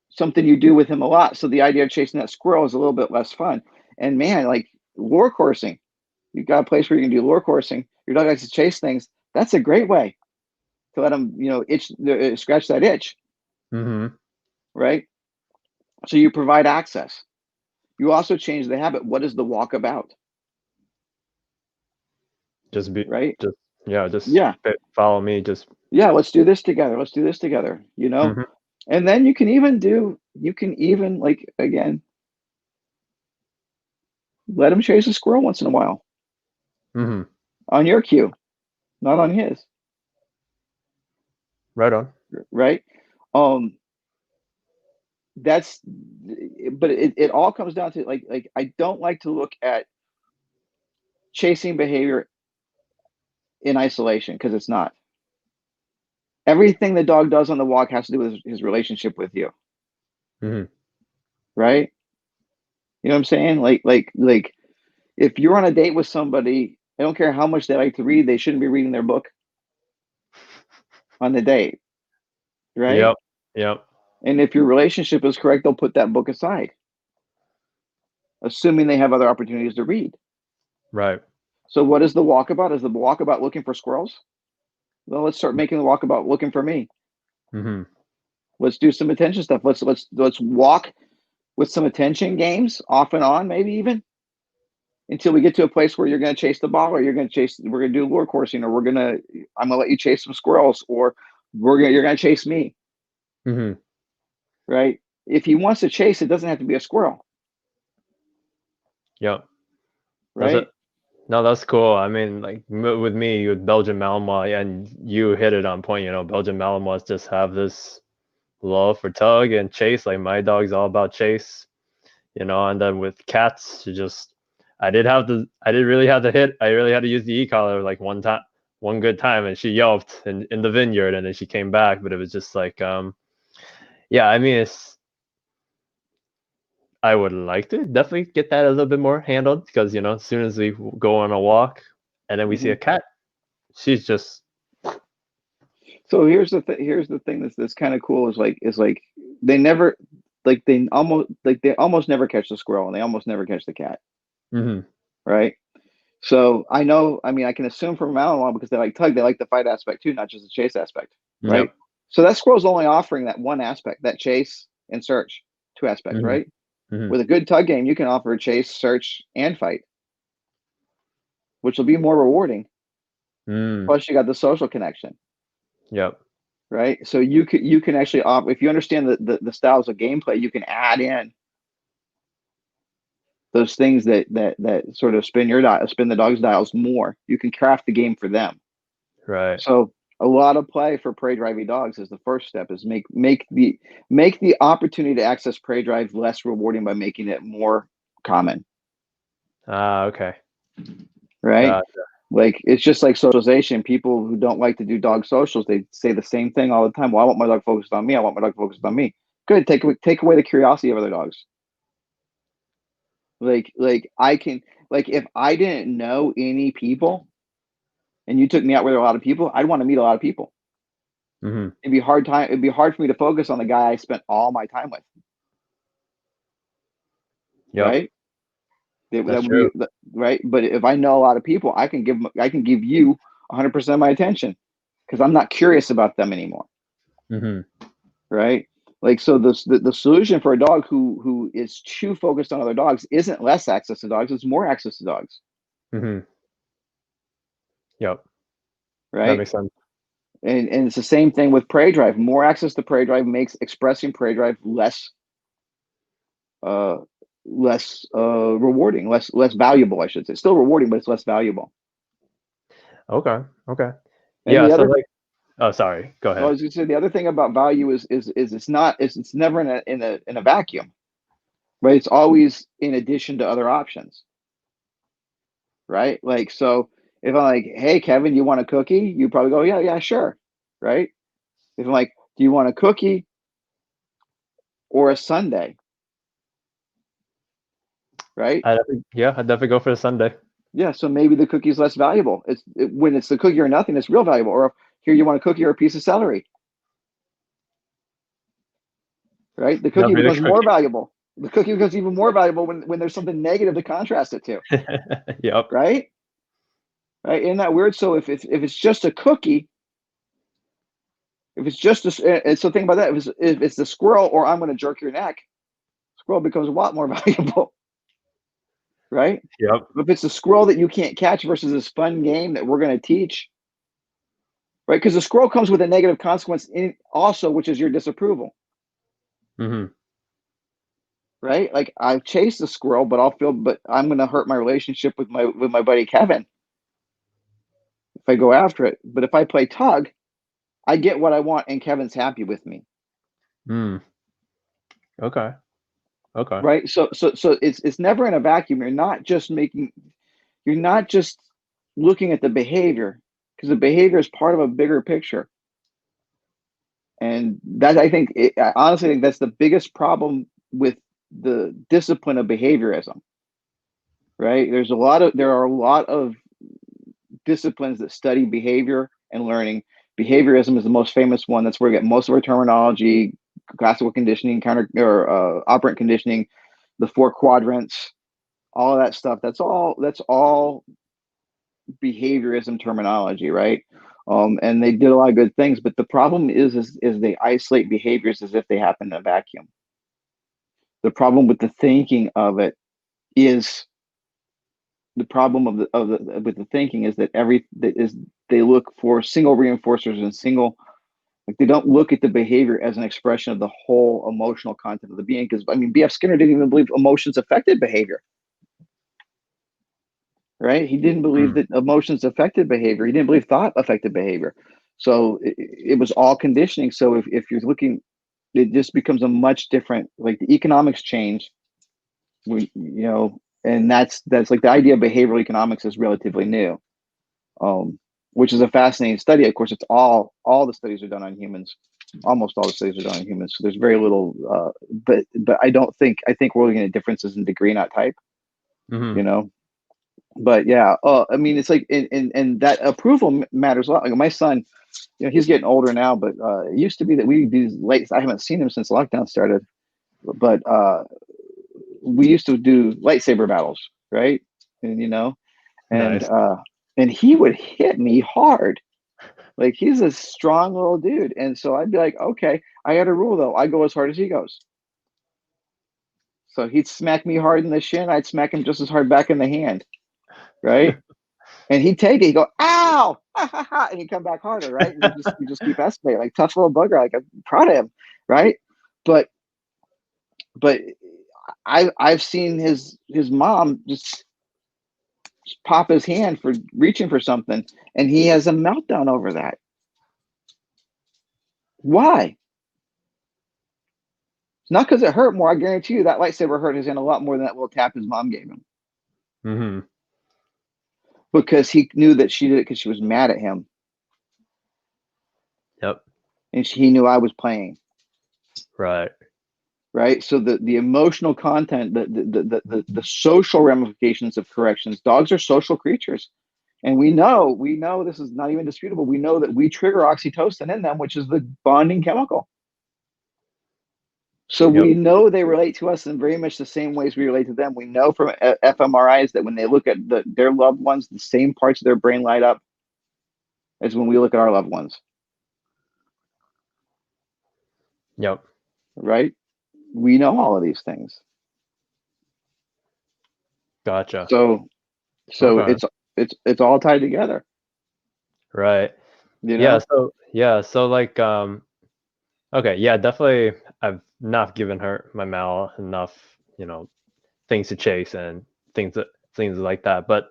Speaker 1: something you do with him a lot. So the idea of chasing that squirrel is a little bit less fun. And man, like lure coursing, you've got a place where you can do lure coursing. Your dog likes to chase things. That's a great way to let him, scratch that itch,
Speaker 2: Mm-hmm.
Speaker 1: right? So you provide access. You also change the habit. What is the walk about,
Speaker 2: Just be,
Speaker 1: right?
Speaker 2: just yeah, just
Speaker 1: Yeah,
Speaker 2: follow me. Just
Speaker 1: yeah. Let's do this together. Let's do this together.
Speaker 2: mm-hmm.
Speaker 1: And then you can even like again, let him chase a squirrel once in a while
Speaker 2: Mm-hmm.
Speaker 1: on your cue, not on his,
Speaker 2: Right on.
Speaker 1: right? Um, that's but it all comes down to like I don't like to look at chasing behavior in isolation because it's not. Everything the dog does on the walk has to do with his relationship with you,
Speaker 2: Mm-hmm.
Speaker 1: right? You know what I'm saying? Like if you're on a date with somebody, I don't care how much they like to read, they shouldn't be reading their book on the date, right?
Speaker 2: Yep. Yep.
Speaker 1: And if your relationship is correct, they'll put that book aside, assuming they have other opportunities to read.
Speaker 2: Right.
Speaker 1: So what is the walk about? Is the walk about looking for squirrels? Well, let's start making the walk about looking for me.
Speaker 2: Mm-hmm.
Speaker 1: Let's do some attention stuff. Let's walk with some attention games off and on, maybe even until we get to a place where you're going to chase the ball, or we're going to do lure coursing, or I'm going to let you chase some squirrels, or you're going to chase me,
Speaker 2: Mm-hmm.
Speaker 1: right? If he wants to chase, it doesn't have to be a squirrel,
Speaker 2: Yep. That's it.
Speaker 1: right?
Speaker 2: No, that's cool. I mean, like with me, with Belgian Malinois, and you hit it on point. Belgian Malinois just have this love for tug and chase. Like my dog's all about chase. And then with cats, I did really have to hit. I really had to use the e-collar like one time, one good time, and she yelped in the vineyard, and then she came back. But it was just like, yeah. I mean, I would like to definitely get that a little bit more handled because as soon as we go on a walk and then we see
Speaker 1: Mm-hmm.
Speaker 2: a cat, she's just
Speaker 1: So here's the thing that's kind of cool is like they never they almost never catch the squirrel and they almost never catch the cat,
Speaker 2: hmm
Speaker 1: right? So I know, I mean, I can assume from Malinois because they like tug, they like the fight aspect too, not just the chase aspect, right?
Speaker 2: yep.
Speaker 1: So that squirrel's only offering that one aspect, that chase and search, two aspects,
Speaker 2: hmm
Speaker 1: right?
Speaker 2: hmm
Speaker 1: With a good tug game, you can offer chase, search, and fight, which will be more rewarding.
Speaker 2: Mm,
Speaker 1: Plus, you got the social connection,
Speaker 2: yep.
Speaker 1: right? So you can actually offer, if you understand the styles of gameplay, you can add in those things that sort of spin the dog's dials more. You can craft the game for them.
Speaker 2: Right.
Speaker 1: So a lot of play for prey driving dogs is the first step is make the opportunity to access prey drive less rewarding by making it more common,
Speaker 2: Ah, okay.
Speaker 1: right?
Speaker 2: Gotcha.
Speaker 1: Like it's just like socialization. People who don't like to do dog socials, they say the same thing all the time. Well, I want my dog focused on me. I want my dog focused on me. Good. Take away the curiosity of other dogs. Like I can like if I didn't know any people and you took me out where there are a lot of people, I'd want to meet a lot of people.
Speaker 2: hmm
Speaker 1: It'd be hard for me to focus on the guy I spent all my time with,
Speaker 2: Yep.
Speaker 1: right? That
Speaker 2: That's
Speaker 1: would
Speaker 2: true.
Speaker 1: be right. But if I know a lot of people, I can give you 100% of my attention because I'm not curious about them anymore,
Speaker 2: hmm
Speaker 1: right? Like so, the solution for a dog who is too focused on other dogs isn't less access to dogs; it's more access to dogs,
Speaker 2: hmm Yep. That
Speaker 1: right?
Speaker 2: makes sense.
Speaker 1: And it's the same thing with prey drive. More access to prey drive makes expressing prey drive uh, less rewarding, less valuable, I should say. Still rewarding, but it's less valuable.
Speaker 2: Okay. Okay.
Speaker 1: And
Speaker 2: Yeah.
Speaker 1: the
Speaker 2: So
Speaker 1: other
Speaker 2: like, oh, sorry. Go
Speaker 1: Well, I
Speaker 2: ahead.
Speaker 1: was going to say the other thing about value is it's never in a vacuum, right? It's always in addition to other options, right? Like so, if I'm like, hey Kevin, you want a cookie? You probably go, yeah, yeah, sure, right? If I'm like, do you want a cookie or a sundae? right?
Speaker 2: I'd definitely go for the Sunday.
Speaker 1: Yeah, so maybe the cookie is less valuable. When it's the cookie or nothing, it's real valuable. Or here you want a cookie or a piece of celery, right? The cookie
Speaker 2: Definitely
Speaker 1: becomes
Speaker 2: the
Speaker 1: more valuable. The cookie becomes even more valuable when there's something negative to contrast it to,
Speaker 2: cookie. Yep.
Speaker 1: right? Right? Isn't that weird? So if it's just a cookie, if it's just a, so think about that. If it's the squirrel or I'm going to jerk your neck, squirrel becomes a lot more valuable, right?
Speaker 2: Yep.
Speaker 1: If it's the squirrel that you can't catch versus this fun game that we're going to teach, right? Because the squirrel comes with a negative consequence in also, which is your disapproval,
Speaker 2: Hmm.
Speaker 1: right? Like I've chased the squirrel, but I'm going to hurt my relationship with my buddy Kevin if I go after it. But if I play tug, I get what I want, and Kevin's happy with me,
Speaker 2: Mm. Okay. Okay.
Speaker 1: right? So it's never in a vacuum. You're not just looking at the behavior because the behavior is part of a bigger picture. And that I honestly think that's the biggest problem with the discipline of behaviorism, right? There are a lot of disciplines that study behavior and learning. Behaviorism is the most famous one. That's where we get most of our terminology, classical conditioning, counter or operant conditioning, the four quadrants, all of that stuff. That's all behaviorism terminology, right? And they did a lot of good things, but the problem is they isolate behaviors as if they happen in a vacuum. The problem with the thinking of it is the problem of the with the thinking is that every that is they look for single reinforcers and single like they don't look at the behavior as an expression of the whole emotional content of the being. Because I mean, B.F. Skinner didn't even believe emotions affected behavior, right? He didn't believe
Speaker 2: Mm.
Speaker 1: that emotions affected behavior. He didn't believe thought affected behavior. So it was all conditioning. So if you're looking, it just becomes a much different. Like the economics change, and that's like the idea of behavioral economics is relatively new, um, which is a fascinating study. Of course, it's all the studies are done on humans. Almost all the studies are done on humans. So there's very little, but I think we're looking at differences in degree, not type.
Speaker 2: Hmm.
Speaker 1: You know, but yeah, I mean, it's like, and that approval matters a lot. Like my son, he's getting older now, but it used to be that we do late. I haven't seen him since lockdown started, but we used to do lightsaber battles, right? And and
Speaker 2: Nice.
Speaker 1: uh, and he would hit me hard. Like he's a strong little dude, and so I'd be like, okay, I had a rule though. I go as hard as he goes. So he'd smack me hard in the shin. I'd smack him just as hard back in the hand, right? And he'd take it. He'd go, "Ow!" Ha, ha, ha, and he'd come back harder, right? And you just keep escalating, like tough little bugger. Like I'm proud of him, right? But but I've seen his mom just pop his hand for reaching for something, and he has a meltdown over that. Why? It's not because it hurt more. I guarantee you that lightsaber hurt his hand a lot more than that little tap his mom gave him.
Speaker 2: Hmm.
Speaker 1: Because he knew that she did it because she was mad at him,
Speaker 2: Yep.
Speaker 1: and he knew I was playing.
Speaker 2: Right.
Speaker 1: Right. So the emotional content, the social ramifications of corrections. Dogs are social creatures, and we know this is not even disputable. We know that we trigger oxytocin in them, which is the bonding chemical. So we
Speaker 2: Yep.
Speaker 1: know they relate to us in very much the same ways we relate to them. We know from fMRIs that when they look at their loved ones, the same parts of their brain light up as when we look at our loved ones.
Speaker 2: Yep.
Speaker 1: Right? We know all of these things.
Speaker 2: Gotcha.
Speaker 1: So
Speaker 2: Okay.
Speaker 1: it's all tied together.
Speaker 2: Right.
Speaker 1: You
Speaker 2: Yeah.
Speaker 1: know?
Speaker 2: So like okay, yeah, definitely I've not given her my Mal enough, things to chase and things like that. But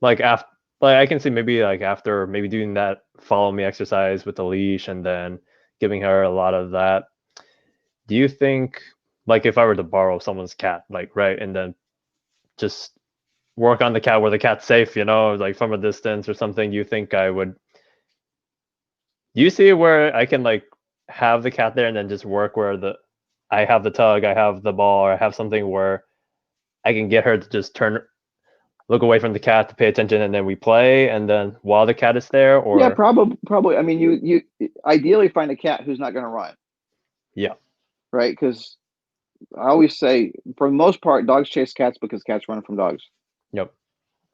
Speaker 2: like after like I can see maybe like after maybe doing that follow me exercise with the leash and then giving her a lot of that. Do you think like if I were to borrow someone's cat, like right, and then just work on the cat where the cat's safe, like from a distance or something, you think I would do you see where I can like have the cat there and then just work where I have the tug, I have the ball, or I have something where I can get her to just look away from the cat to pay attention, and then we play, and then while the cat is there,
Speaker 1: Yeah,
Speaker 2: or
Speaker 1: probably. I mean, you ideally find a cat who's not going to run,
Speaker 2: yeah,
Speaker 1: right? Because I always say, for the most part, dogs chase cats because cats run from dogs,
Speaker 2: yep,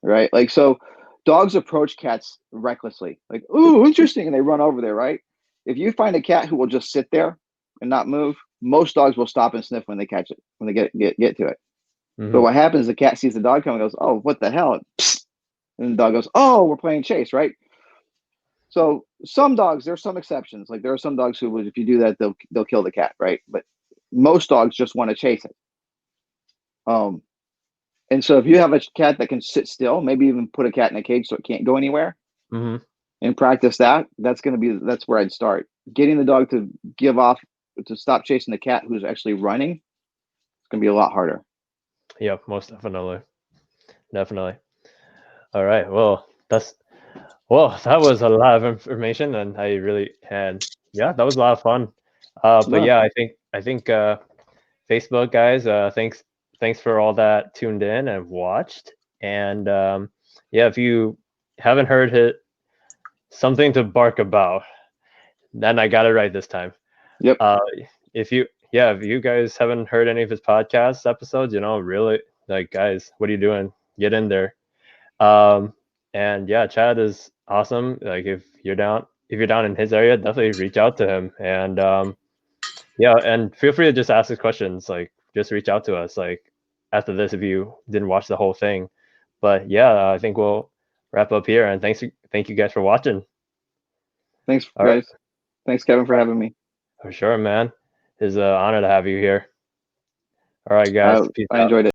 Speaker 1: right? Like, so dogs approach cats recklessly, like, ooh, interesting, and they run over there, right? If you find a cat who will just sit there and not move, most dogs will stop and sniff when they catch it, when they get to it. But
Speaker 2: hmm
Speaker 1: what happens? The cat sees the dog coming, and goes, "Oh, what the hell?" And the dog goes, "Oh, we're playing chase, right?" So some dogs, there's some exceptions. Like there are some dogs who would, if you do that, they'll kill the cat, right? But most dogs just want to chase it. Um, and so if you have a cat that can sit still, maybe even put a cat in a cage so it can't go anywhere,
Speaker 2: hmm
Speaker 1: and practice that. That's where I'd start. Getting the dog to stop chasing the cat who's actually running. It's gonna be a lot harder.
Speaker 2: yep, most definitely, definitely. All right, that was a lot of information, and I really had, yeah, that was a lot of fun. But
Speaker 1: Yeah,
Speaker 2: yeah, I think Facebook guys, thanks for all that tuned in and watched, and yeah, if you haven't heard it, something to bark about, then I got it right this time.
Speaker 1: yep.
Speaker 2: Uh, if you guys haven't heard any of his podcast episodes, really, like, guys, what are you doing? Get in there. Um, and yeah, Chad is awesome. Like, if you're down in his area, definitely reach out to him. And yeah, and feel free to just ask us questions. Like, just reach out to us. Like, after this, if you didn't watch the whole thing. But yeah, I think we'll wrap up here. And thank you guys for watching.
Speaker 1: Thanks,
Speaker 2: All right,
Speaker 1: guys. Thanks, Kevin, for having me.
Speaker 2: for sure, man. It's an honor to have you here. All right, guys, peace
Speaker 1: I
Speaker 2: out.
Speaker 1: enjoyed it.